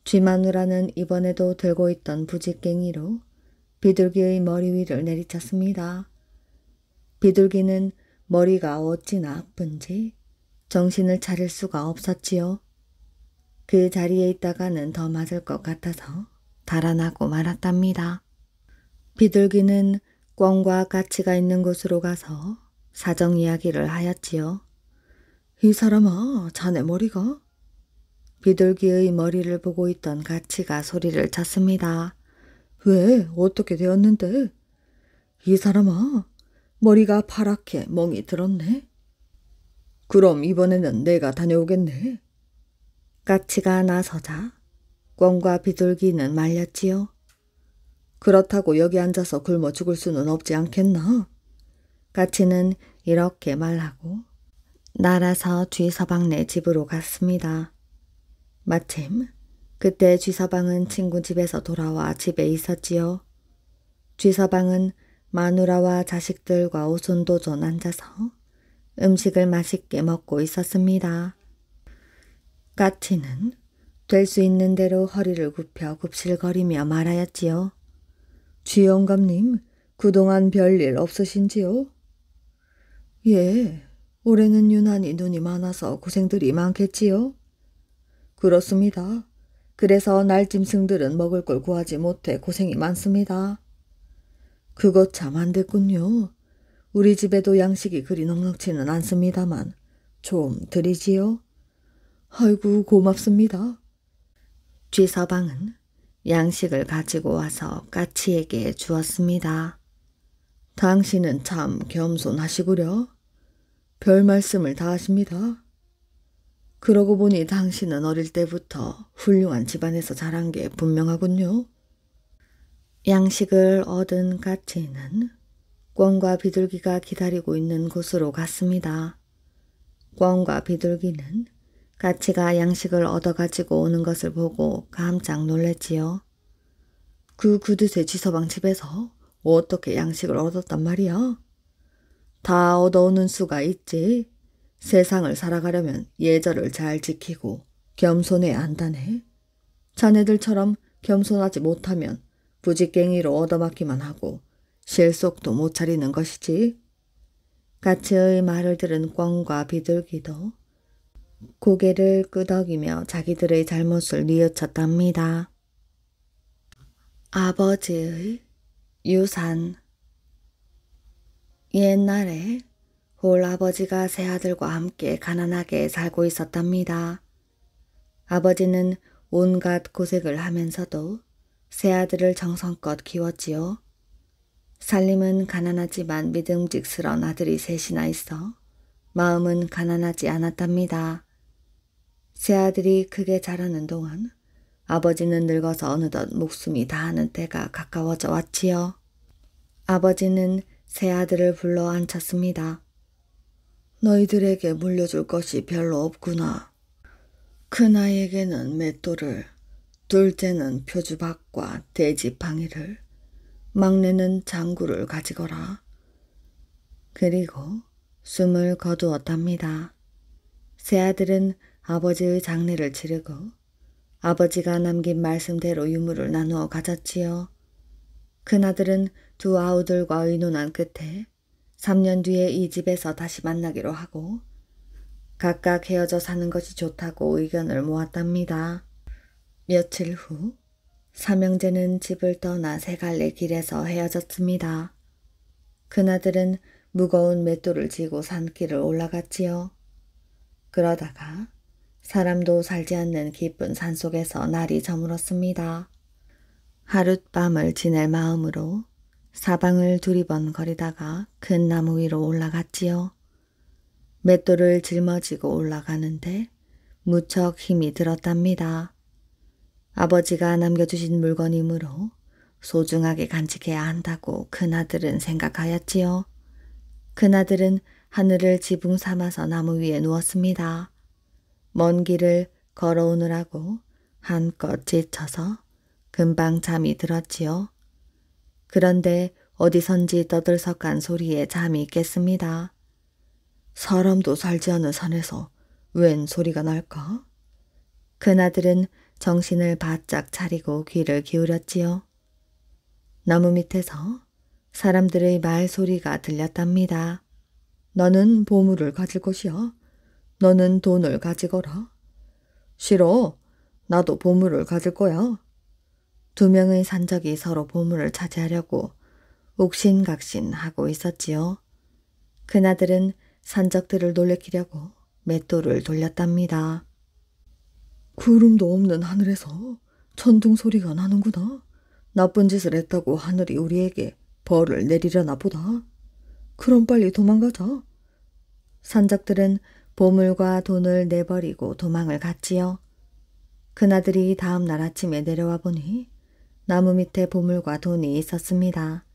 쥐 마누라는 이번에도 들고 있던 부지깽이로 비둘기의 머리 위를 내리쳤습니다. 비둘기는 머리가 어찌나 아픈지 정신을 차릴 수가 없었지요. 그 자리에 있다가는 더 맞을 것 같아서 달아나고 말았답니다. 비둘기는 꿩과 까치가 있는 곳으로 가서 사정 이야기를 하였지요. 이 사람아, 자네 머리가? 비둘기의 머리를 보고 있던 까치가 소리를 쳤습니다. 왜? 어떻게 되었는데? 이 사람아, 머리가 파랗게 멍이 들었네. 그럼 이번에는 내가 다녀오겠네. 까치가 나서자 꿩과 비둘기는 말렸지요. 그렇다고 여기 앉아서 굶어 죽을 수는 없지 않겠나? 까치는 이렇게 말하고 날아서 쥐서방네 집으로 갔습니다. 마침 그때 쥐서방은 친구 집에서 돌아와 집에 있었지요. 쥐서방은 마누라와 자식들과 오손도손 앉아서 음식을 맛있게 먹고 있었습니다. 까치는 될 수 있는 대로 허리를 굽혀 굽실거리며 말하였지요. 쥐영감님, 그동안 별일 없으신지요? 예, 올해는 유난히 눈이 많아서 고생들이 많겠지요? 그렇습니다. 그래서 날짐승들은 먹을 걸 구하지 못해 고생이 많습니다. 그것 참 안 됐군요. 우리 집에도 양식이 그리 넉넉지는 않습니다만 좀 드리지요? 아이고 고맙습니다. 쥐서방은 양식을 가지고 와서 까치에게 주었습니다. 당신은 참 겸손하시구려. 별 말씀을 다 하십니다. 그러고 보니 당신은 어릴 때부터 훌륭한 집안에서 자란 게 분명하군요. 양식을 얻은 까치는 꿩과 비둘기가 기다리고 있는 곳으로 갔습니다. 꿩과 비둘기는 까치가 양식을 얻어가지고 오는 것을 보고 깜짝 놀랬지요. 그 구두쇠 쥐서방 집에서 어떻게 양식을 얻었단 말이야? 다 얻어오는 수가 있지. 세상을 살아가려면 예절을 잘 지키고 겸손해야 한다네. 자네들처럼 겸손하지 못하면 부지깽이로 얻어맞기만 하고 실속도 못 차리는 것이지. 까치의 말을 들은 꿩과 비둘기도 고개를 끄덕이며 자기들의 잘못을 뉘우쳤답니다. 아버지의 유산. 옛날에 홀아버지가 세 아들과 함께 가난하게 살고 있었답니다. 아버지는 온갖 고생을 하면서도 세 아들을 정성껏 키웠지요. 살림은 가난하지만 믿음직스런 아들이 셋이나 있어 마음은 가난하지 않았답니다. 세 아들이 크게 자라는 동안 아버지는 늙어서 어느덧 목숨이 다하는 때가 가까워져 왔지요. 아버지는 세 아들을 불러 앉혔습니다. 너희들에게 물려줄 것이 별로 없구나. 큰아이에게는 맷돌을, 둘째는 표주박과 돼지팡이를, 막내는 장구를 가지거라. 그리고 숨을 거두었답니다. 세 아들은 아버지의 장례를 치르고 아버지가 남긴 말씀대로 유물을 나누어 가졌지요. 큰아들은 두 아우들과 의논한 끝에 3년 뒤에 이 집에서 다시 만나기로 하고 각각 헤어져 사는 것이 좋다고 의견을 모았답니다. 며칠 후 삼형제는 집을 떠나 세 갈래 길에서 헤어졌습니다. 큰아들은 무거운 맷돌을 쥐고 산길을 올라갔지요. 그러다가 사람도 살지 않는 깊은 산속에서 날이 저물었습니다. 하룻밤을 지낼 마음으로 사방을 두리번거리다가 큰 나무 위로 올라갔지요. 맷돌을 짊어지고 올라가는데 무척 힘이 들었답니다. 아버지가 남겨주신 물건이므로 소중하게 간직해야 한다고 큰아들은 생각하였지요. 큰아들은 하늘을 지붕 삼아서 나무 위에 누웠습니다. 먼 길을 걸어오느라고 한껏 지쳐서 금방 잠이 들었지요. 그런데 어디선지 떠들썩한 소리에 잠이 깼습니다. 사람도 살지 않은 산에서 웬 소리가 날까? 큰아들은 정신을 바짝 차리고 귀를 기울였지요. 나무 밑에서 사람들의 말소리가 들렸답니다. 너는 보물을 가질 것이야. 너는 돈을 가지거라. 싫어. 나도 보물을 가질 거야. 두 명의 산적이 서로 보물을 차지하려고 옥신각신하고 있었지요. 큰아들은 산적들을 놀래키려고 맷돌을 돌렸답니다. 구름도 없는 하늘에서 천둥 소리가 나는구나. 나쁜 짓을 했다고 하늘이 우리에게 벌을 내리려나 보다. 그럼 빨리 도망가자. 산적들은 보물과 돈을 내버리고 도망을 갔지요. 큰아들이 다음 날 아침에 내려와 보니 나무 밑에 보물과 돈이 있었습니다.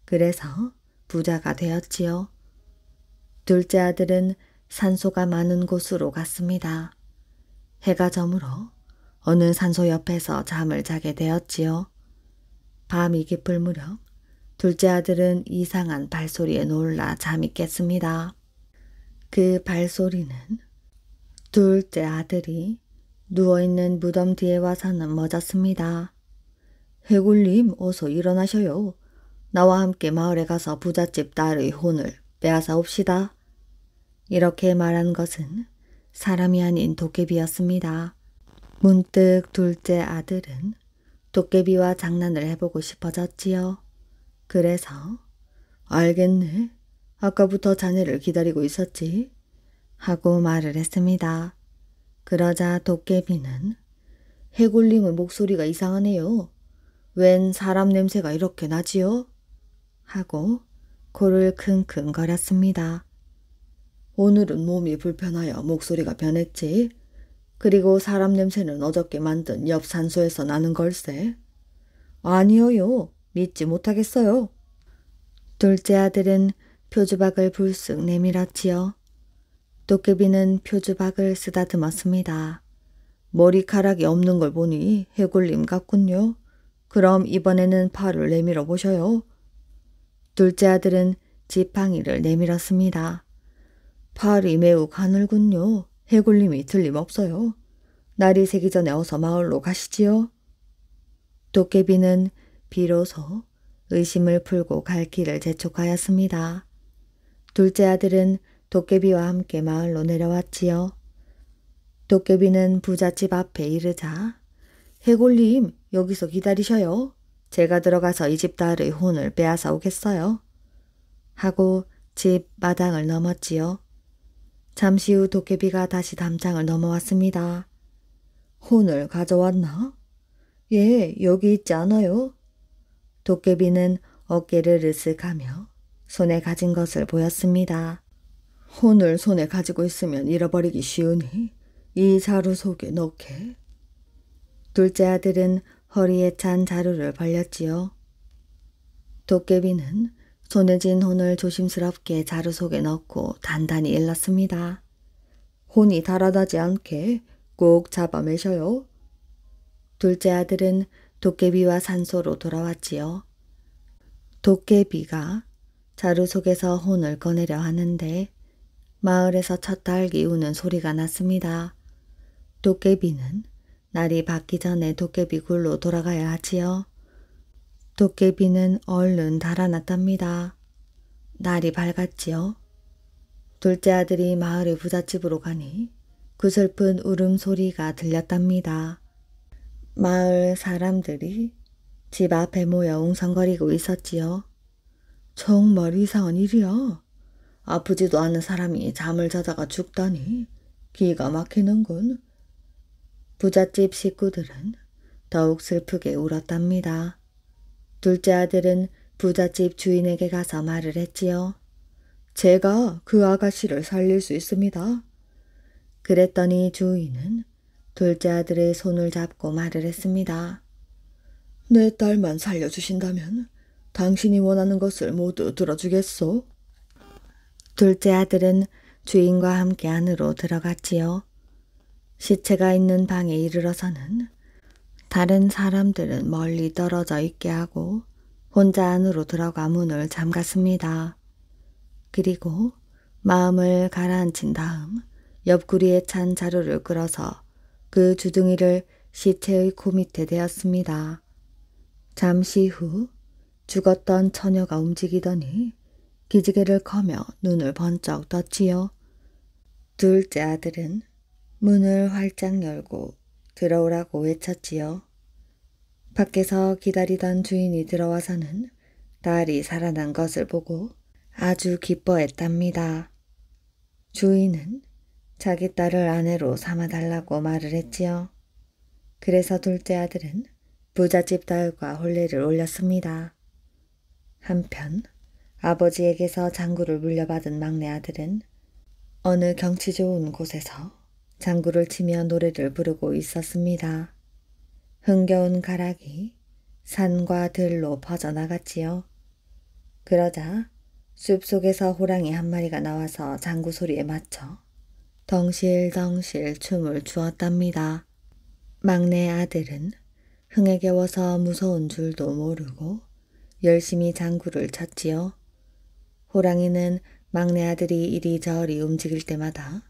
그래서 부자가 되었지요. 둘째 아들은 산소가 많은 곳으로 갔습니다. 해가 저물어 어느 산소 옆에서 잠을 자게 되었지요. 밤이 깊을 무렵 둘째 아들은 이상한 발소리에 놀라 잠이 깼습니다. 그 발소리는 둘째 아들이 누워있는 무덤 뒤에 와서는 멎었습니다. 해굴님, 어서 일어나셔요. 나와 함께 마을에 가서 부잣집 딸의 혼을 빼앗아 옵시다. 이렇게 말한 것은 사람이 아닌 도깨비였습니다. 문득 둘째 아들은 도깨비와 장난을 해보고 싶어졌지요. 그래서 알겠네. 아까부터 자네를 기다리고 있었지. 하고 말을 했습니다. 그러자 도깨비는 해골님의 목소리가 이상하네요. 웬 사람 냄새가 이렇게 나지요? 하고 코를 킁킁거렸습니다. 오늘은 몸이 불편하여 목소리가 변했지. 그리고 사람 냄새는 어저께 만든 옆 산소에서 나는 걸세. 아니요요. 믿지 못하겠어요. 둘째 아들은 표주박을 불쑥 내밀었지요. 도깨비는 표주박을 쓰다듬었습니다. 머리카락이 없는 걸 보니 해골님 같군요. 그럼 이번에는 팔을 내밀어 보셔요. 둘째 아들은 지팡이를 내밀었습니다. 팔이 매우 가늘군요. 해골님이 틀림없어요. 날이 새기 전에 어서 마을로 가시지요. 도깨비는 비로소 의심을 풀고 갈 길을 재촉하였습니다. 둘째 아들은 도깨비와 함께 마을로 내려왔지요. 도깨비는 부잣집 앞에 이르자 해골님, 여기서 기다리셔요. 제가 들어가서 이 집 딸의 혼을 빼앗아 오겠어요. 하고 집 마당을 넘었지요. 잠시 후 도깨비가 다시 담장을 넘어왔습니다. 혼을 가져왔나? 예, 여기 있지 않아요? 도깨비는 어깨를 으쓱하며 손에 가진 것을 보였습니다. 혼을 손에 가지고 있으면 잃어버리기 쉬우니 이 자루 속에 넣게. 둘째 아들은 허리에 찬 자루를 벌렸지요. 도깨비는 손에 쥔 혼을 조심스럽게 자루 속에 넣고 단단히 일렀습니다. 혼이 달아나지 않게 꼭 잡아매셔요. 둘째 아들은 도깨비와 산소로 돌아왔지요. 도깨비가 자루 속에서 혼을 꺼내려 하는데 마을에서 첫 닭이 우는 소리가 났습니다. 도깨비는 날이 밝기 전에 도깨비 굴로 돌아가야 하지요. 도깨비는 얼른 달아났답니다. 날이 밝았지요. 둘째 아들이 마을의 부잣집으로 가니 그 슬픈 울음소리가 들렸답니다. 마을 사람들이 집 앞에 모여 웅성거리고 있었지요. 정말 이상한 일이야. 아프지도 않은 사람이 잠을 자다가 죽다니 기가 막히는군. 부잣집 식구들은 더욱 슬프게 울었답니다. 둘째 아들은 부잣집 주인에게 가서 말을 했지요. 제가 그 아가씨를 살릴 수 있습니다. 그랬더니 주인은 둘째 아들의 손을 잡고 말을 했습니다. 내 딸만 살려주신다면 당신이 원하는 것을 모두 들어주겠소. 둘째 아들은 주인과 함께 안으로 들어갔지요. 시체가 있는 방에 이르러서는 다른 사람들은 멀리 떨어져 있게 하고 혼자 안으로 들어가 문을 잠갔습니다. 그리고 마음을 가라앉힌 다음 옆구리에 찬 자루를 끌어서 그 주둥이를 시체의 코 밑에 대었습니다. 잠시 후 죽었던 처녀가 움직이더니 기지개를 커며 눈을 번쩍 떴지요. 둘째 아들은 문을 활짝 열고 들어오라고 외쳤지요. 밖에서 기다리던 주인이 들어와서는 딸이 살아난 것을 보고 아주 기뻐했답니다. 주인은 자기 딸을 아내로 삼아달라고 말을 했지요. 그래서 둘째 아들은 부잣집 딸과 혼례를 올렸습니다. 한편 아버지에게서 장구를 물려받은 막내 아들은 어느 경치 좋은 곳에서 장구를 치며 노래를 부르고 있었습니다. 흥겨운 가락이 산과 들로 퍼져나갔지요. 그러자 숲속에서 호랑이 한 마리가 나와서 장구 소리에 맞춰 덩실덩실 춤을 추었답니다. 막내 아들은 흥에 겨워서 무서운 줄도 모르고 열심히 장구를 쳤지요. 호랑이는 막내 아들이 이리저리 움직일 때마다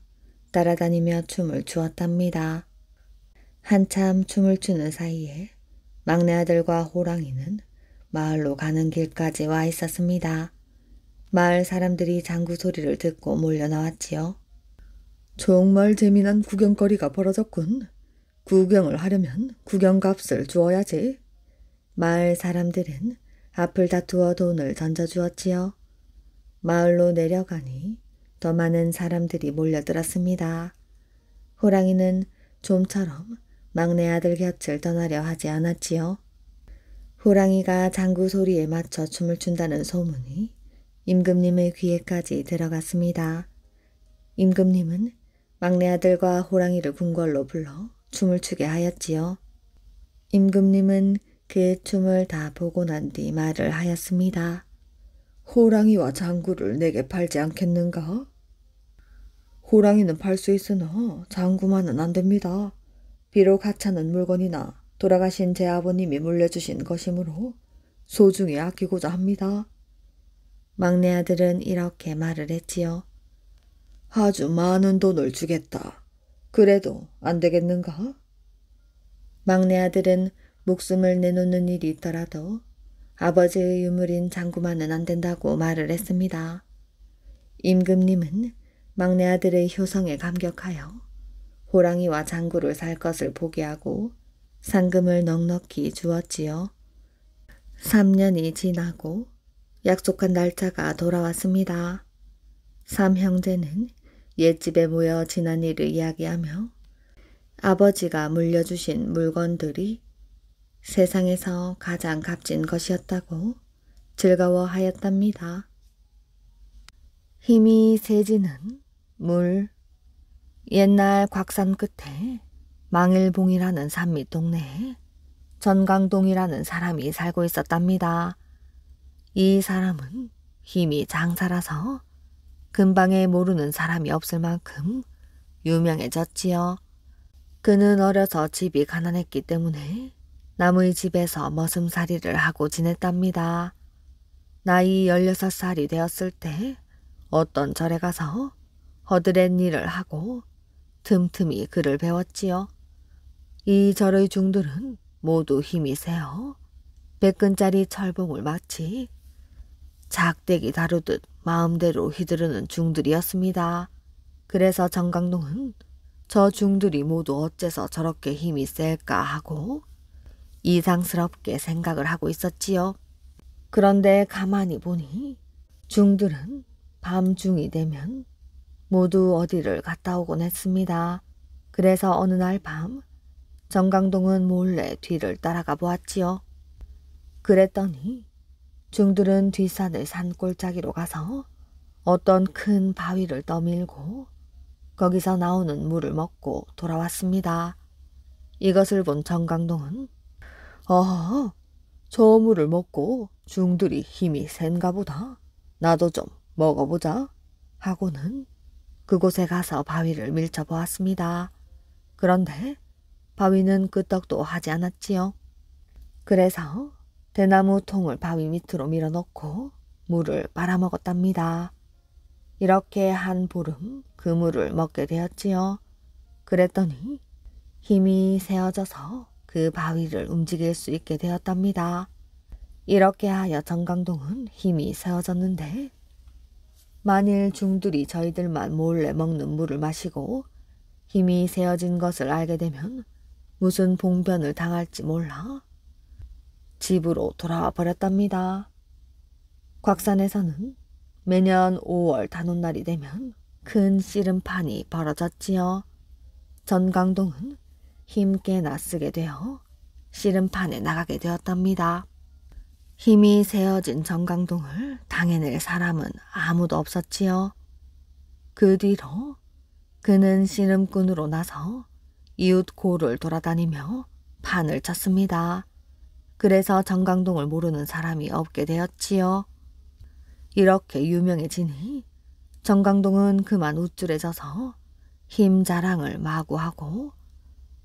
따라다니며 춤을 추었답니다. 한참 춤을 추는 사이에 막내 아들과 호랑이는 마을로 가는 길까지 와 있었습니다. 마을 사람들이 장구 소리를 듣고 몰려 나왔지요. 정말 재미난 구경거리가 벌어졌군. 구경을 하려면 구경값을 주어야지. 마을 사람들은 앞을 다투어 돈을 던져주었지요. 마을로 내려가니 더 많은 사람들이 몰려들었습니다. 호랑이는 좀처럼 막내 아들 곁을 떠나려 하지 않았지요. 호랑이가 장구 소리에 맞춰 춤을 춘다는 소문이 임금님의 귀에까지 들어갔습니다. 임금님은 막내 아들과 호랑이를 궁궐로 불러 춤을 추게 하였지요. 임금님은 그 춤을 다 보고 난 뒤 말을 하였습니다. 호랑이와 장구를 내게 팔지 않겠는가? 호랑이는 팔 수 있으나 장구만은 안 됩니다. 비록 하찮은 물건이나 돌아가신 제 아버님이 물려주신 것이므로 소중히 아끼고자 합니다. 막내 아들은 이렇게 말을 했지요. 아주 많은 돈을 주겠다. 그래도 안 되겠는가? 막내 아들은 목숨을 내놓는 일이 있더라도 아버지의 유물인 장구만은 안 된다고 말을 했습니다. 임금님은 막내 아들의 효성에 감격하여 호랑이와 장구를 살 것을 포기하고 상금을 넉넉히 주었지요. 3년이 지나고 약속한 날짜가 돌아왔습니다. 삼형제는 옛집에 모여 지난 일을 이야기하며 아버지가 물려주신 물건들이 세상에서 가장 값진 것이었다고 즐거워하였답니다. 힘이 세지는 물. 옛날 곽산 끝에 망일봉이라는 산밑 동네에 전강동이라는 사람이 살고 있었답니다. 이 사람은 힘이 장사라서 근방에 모르는 사람이 없을 만큼 유명해졌지요. 그는 어려서 집이 가난했기 때문에 남의 집에서 머슴살이를 하고 지냈답니다. 나이 16살이 되었을 때 어떤 절에 가서 허드렛 일을 하고 틈틈이 글을 배웠지요. 이 절의 중들은 모두 힘이 세어 100근짜리 철봉을 마치 작대기 다루듯 마음대로 휘두르는 중들이었습니다. 그래서 정강동은 저 중들이 모두 어째서 저렇게 힘이 셀까 하고 이상스럽게 생각을 하고 있었지요. 그런데 가만히 보니 중들은 밤중이 되면 모두 어디를 갔다 오곤 했습니다. 그래서 어느 날 밤 정강동은 몰래 뒤를 따라가 보았지요. 그랬더니 중들은 뒷산의 산골짜기로 가서 어떤 큰 바위를 떠밀고 거기서 나오는 물을 먹고 돌아왔습니다. 이것을 본 정강동은 어허, 저 물을 먹고 중들이 힘이 센가 보다. 나도 좀 먹어보자 하고는 그곳에 가서 바위를 밀쳐보았습니다. 그런데 바위는 끄떡도 하지 않았지요. 그래서 대나무 통을 바위 밑으로 밀어넣고 물을 빨아먹었답니다. 이렇게 한 보름 그 물을 먹게 되었지요. 그랬더니 힘이 세어져서 그 바위를 움직일 수 있게 되었답니다. 이렇게 하여 정강동은 힘이 세어졌는데 만일 중들이 저희들만 몰래 먹는 물을 마시고 힘이 세어진 것을 알게 되면 무슨 봉변을 당할지 몰라 집으로 돌아와 버렸답니다. 곽산에서는 매년 5월 단오날이 되면 큰 씨름판이 벌어졌지요. 전강동은 힘께나 쓰게 되어 씨름판에 나가게 되었답니다. 힘이 세어진 정강동을 당해낼 사람은 아무도 없었지요. 그 뒤로 그는 씨름꾼으로 나서 이웃 고를 돌아다니며 판을 쳤습니다. 그래서 정강동을 모르는 사람이 없게 되었지요. 이렇게 유명해지니 정강동은 그만 우쭐해져서 힘 자랑을 마구하고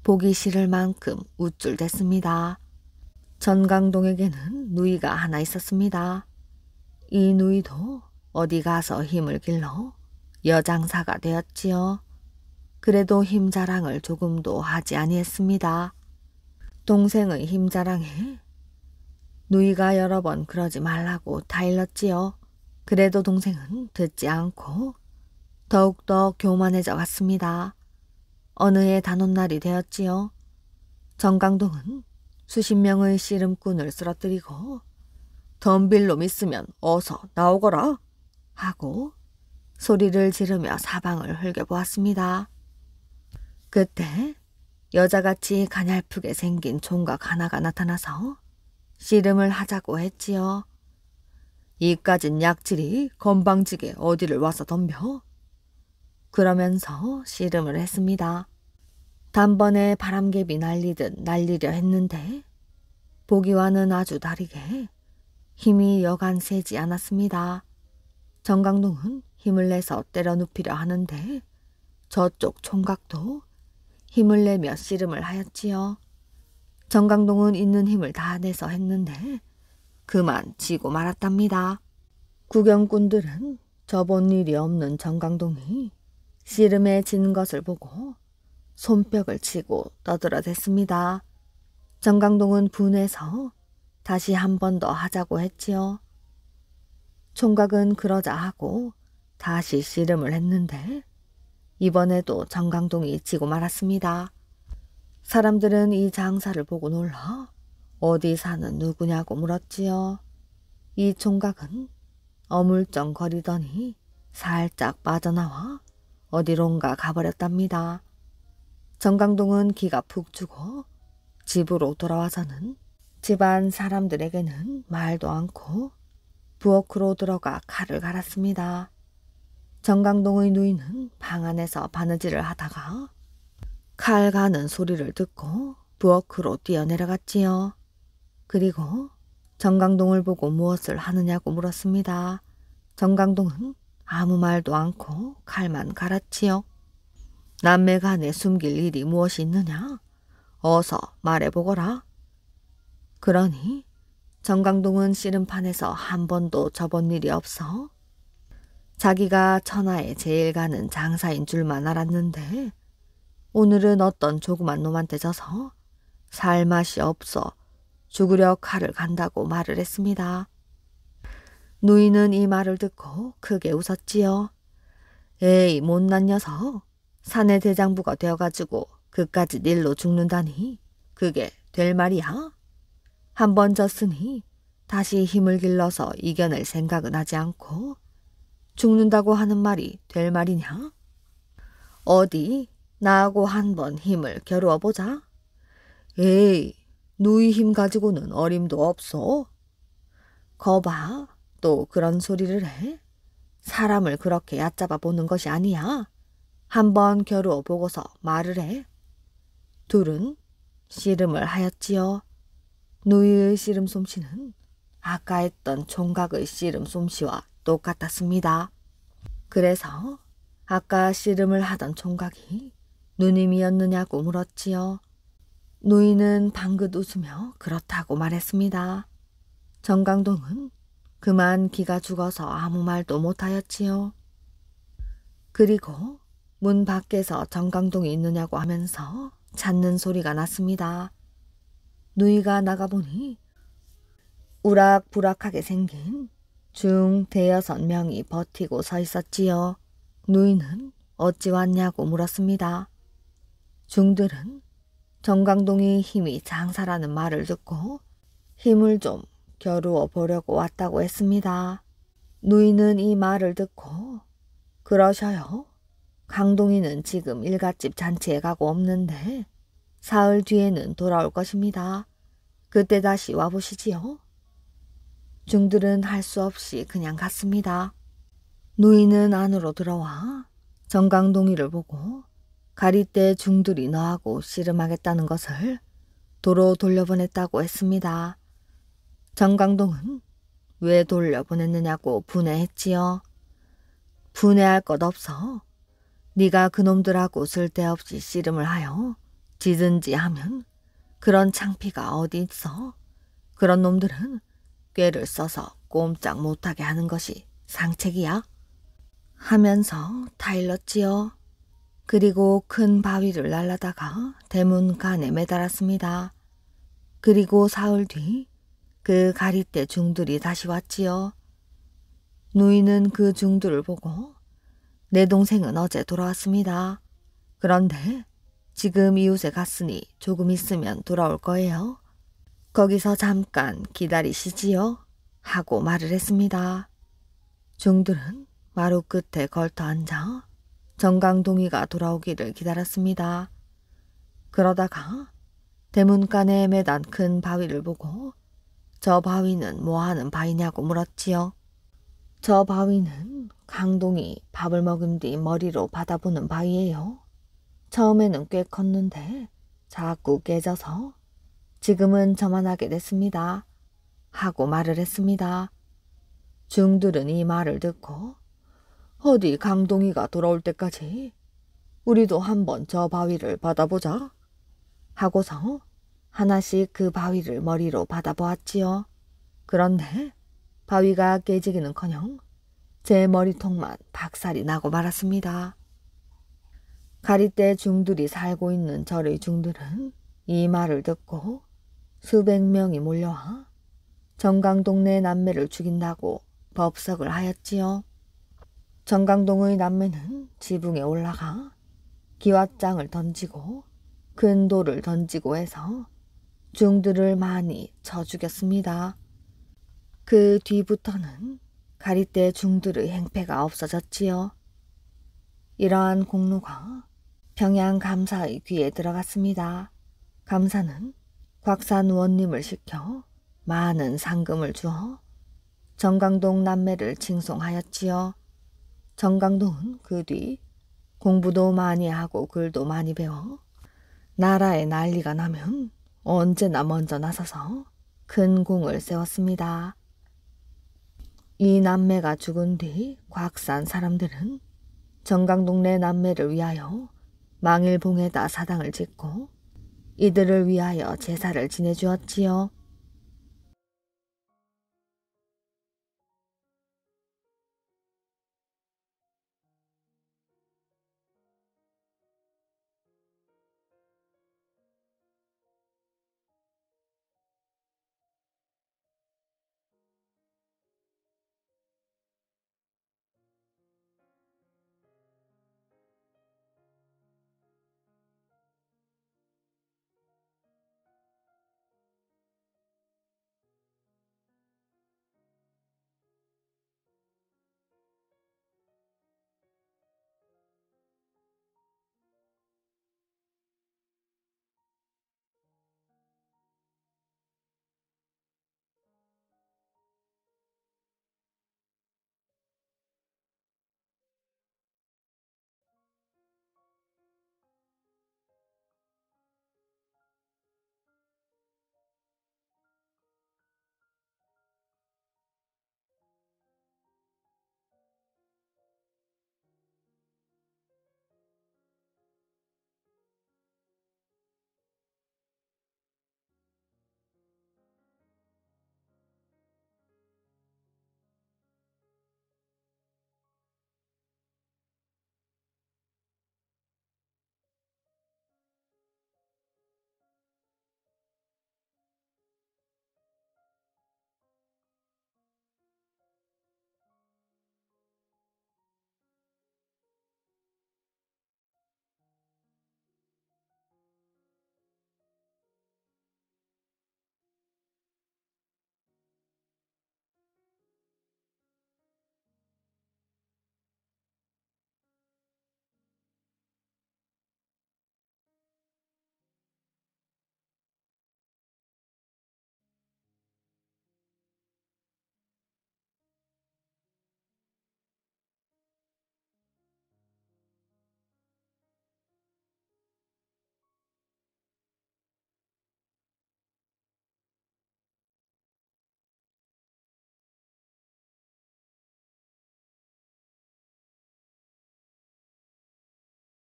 보기 싫을 만큼 우쭐댔습니다. 정강동에게는 누이가 하나 있었습니다. 이 누이도 어디 가서 힘을 길러 여장사가 되었지요. 그래도 힘 자랑을 조금도 하지 아니했습니다. 동생의 힘 자랑에 누이가 여러 번 그러지 말라고 타일렀지요. 그래도 동생은 듣지 않고 더욱더 교만해져 갔습니다. 어느 해 단오날이 되었지요. 정강동은 수십 명의 씨름꾼을 쓰러뜨리고 덤빌로 있으면 어서 나오거라 하고 소리를 지르며 사방을 흘겨보았습니다. 그때 여자같이 가냘프게 생긴 총각 하나가 나타나서 씨름을 하자고 했지요. 이까진 약질이 건방지게 어디를 와서 덤벼? 그러면서 씨름을 했습니다. 단번에 바람개비 날리듯 날리려 했는데 보기와는 아주 다르게 힘이 여간 세지 않았습니다. 정강동은 힘을 내서 때려 눕히려 하는데 저쪽 총각도 힘을 내며 씨름을 하였지요. 정강동은 있는 힘을 다 내서 했는데 그만 지고 말았답니다. 구경꾼들은 저본 일이 없는 정강동이 씨름에 진 것을 보고 손뼉을 치고 떠들어댔습니다. 정강동은 분해서 다시 한 번 더 하자고 했지요. 총각은 그러자 하고 다시 씨름을 했는데 이번에도 정강동이 지고 말았습니다. 사람들은 이 장사를 보고 놀라 어디 사는 누구냐고 물었지요. 이 총각은 어물쩡거리더니 살짝 빠져나와 어디론가 가버렸답니다. 정강동은 기가 푹 죽어 집으로 돌아와서는 집안 사람들에게는 말도 않고 부엌으로 들어가 칼을 갈았습니다. 정강동의 누이는 방 안에서 바느질을 하다가 칼 가는 소리를 듣고 부엌으로 뛰어내려갔지요. 그리고 정강동을 보고 무엇을 하느냐고 물었습니다. 정강동은 아무 말도 않고 칼만 갈았지요. 남매간에 숨길 일이 무엇이 있느냐? 어서 말해보거라. 그러니 정강동은 씨름판에서 한 번도 져본 일이 없어 자기가 천하에 제일 가는 장사인 줄만 알았는데 오늘은 어떤 조그만 놈한테 져서 살 맛이 없어 죽으려 칼을 간다고 말을 했습니다. 누이는 이 말을 듣고 크게 웃었지요. 에이 못난 녀석, 사내 대장부가 되어가지고 그까짓 일로 죽는다니 그게 될 말이야? 한 번 졌으니 다시 힘을 길러서 이겨낼 생각은 하지 않고 죽는다고 하는 말이 될 말이냐? 어디 나하고 한 번 힘을 겨루어 보자. 에이, 누이 힘 가지고는 어림도 없어. 거봐, 또 그런 소리를 해? 사람을 그렇게 얕잡아 보는 것이 아니야. 한번 겨루어 보고서 말을 해. 둘은 씨름을 하였지요. 누이의 씨름 솜씨는 아까 했던 총각의 씨름 솜씨와 똑같았습니다. 그래서 아까 씨름을 하던 총각이 누님이었느냐고 물었지요. 누이는 방긋 웃으며 그렇다고 말했습니다. 정강동은 그만 기가 죽어서 아무 말도 못하였지요. 그리고 문 밖에서 정강동이 있느냐고 하면서 찾는 소리가 났습니다. 누이가 나가보니 우락부락하게 생긴 중 대여섯 명이 버티고 서 있었지요. 누이는 어찌 왔냐고 물었습니다. 중들은 정강동이 힘이 장사라는 말을 듣고 힘을 좀 겨루어 보려고 왔다고 했습니다. 누이는 이 말을 듣고 그러셔요. 강동이는 지금 일갓집 잔치에 가고 없는데 사흘 뒤에는 돌아올 것입니다. 그때 다시 와보시지요. 중들은 할 수 없이 그냥 갔습니다. 누이는 안으로 들어와 정강동이를 보고 가리대 중들이 너하고 씨름하겠다는 것을 도로 돌려보냈다고 했습니다. 정강동은 왜 돌려보냈느냐고 분해했지요. 분해할 것 없어. 네가 그놈들하고 쓸데없이 씨름을 하여 지든지 하면 그런 창피가 어디 있어. 그런 놈들은 꾀를 써서 꼼짝 못하게 하는 것이 상책이야. 하면서 타일렀지요. 그리고 큰 바위를 날라다가 대문간에 매달았습니다. 그리고 사흘 뒤 그 가리대 중들이 다시 왔지요. 누이는 그 중들을 보고 내 동생은 어제 돌아왔습니다. 그런데 지금 이웃에 갔으니 조금 있으면 돌아올 거예요. 거기서 잠깐 기다리시지요. 하고 말을 했습니다. 중들은 마루 끝에 걸터 앉아 정강동이가 돌아오기를 기다렸습니다. 그러다가 대문간에 매단 큰 바위를 보고 저 바위는 뭐하는 바위냐고 물었지요. 저 바위는 강동이 밥을 먹은 뒤 머리로 받아보는 바위예요. 처음에는 꽤 컸는데 자꾸 깨져서 지금은 저만하게 됐습니다. 하고 말을 했습니다. 중들은 이 말을 듣고 어디 강동이가 돌아올 때까지 우리도 한번 저 바위를 받아보자 하고서 하나씩 그 바위를 머리로 받아보았지요. 그런데 바위가 깨지기는커녕 제 머리통만 박살이 나고 말았습니다. 가리대 중들이 살고 있는 절의 중들은 이 말을 듣고 수백 명이 몰려와 정강동네 남매를 죽인다고 법석을 하였지요. 정강동의 남매는 지붕에 올라가 기왓장을 던지고 큰 돌을 던지고 해서 중들을 많이 쳐 죽였습니다. 그 뒤부터는 가리대 중들의 행패가 없어졌지요. 이러한 공로가 평양 감사의 귀에 들어갔습니다. 감사는 곽산 원님을 시켜 많은 상금을 주어 정강동 남매를 칭송하였지요. 정강동은 그 뒤 공부도 많이 하고 글도 많이 배워 나라에 난리가 나면 언제나 먼저 나서서 큰 공을 세웠습니다. 이 남매가 죽은 뒤 곽산 사람들은 정강동네 남매를 위하여 망일봉에다 사당을 짓고 이들을 위하여 제사를 지내주었지요.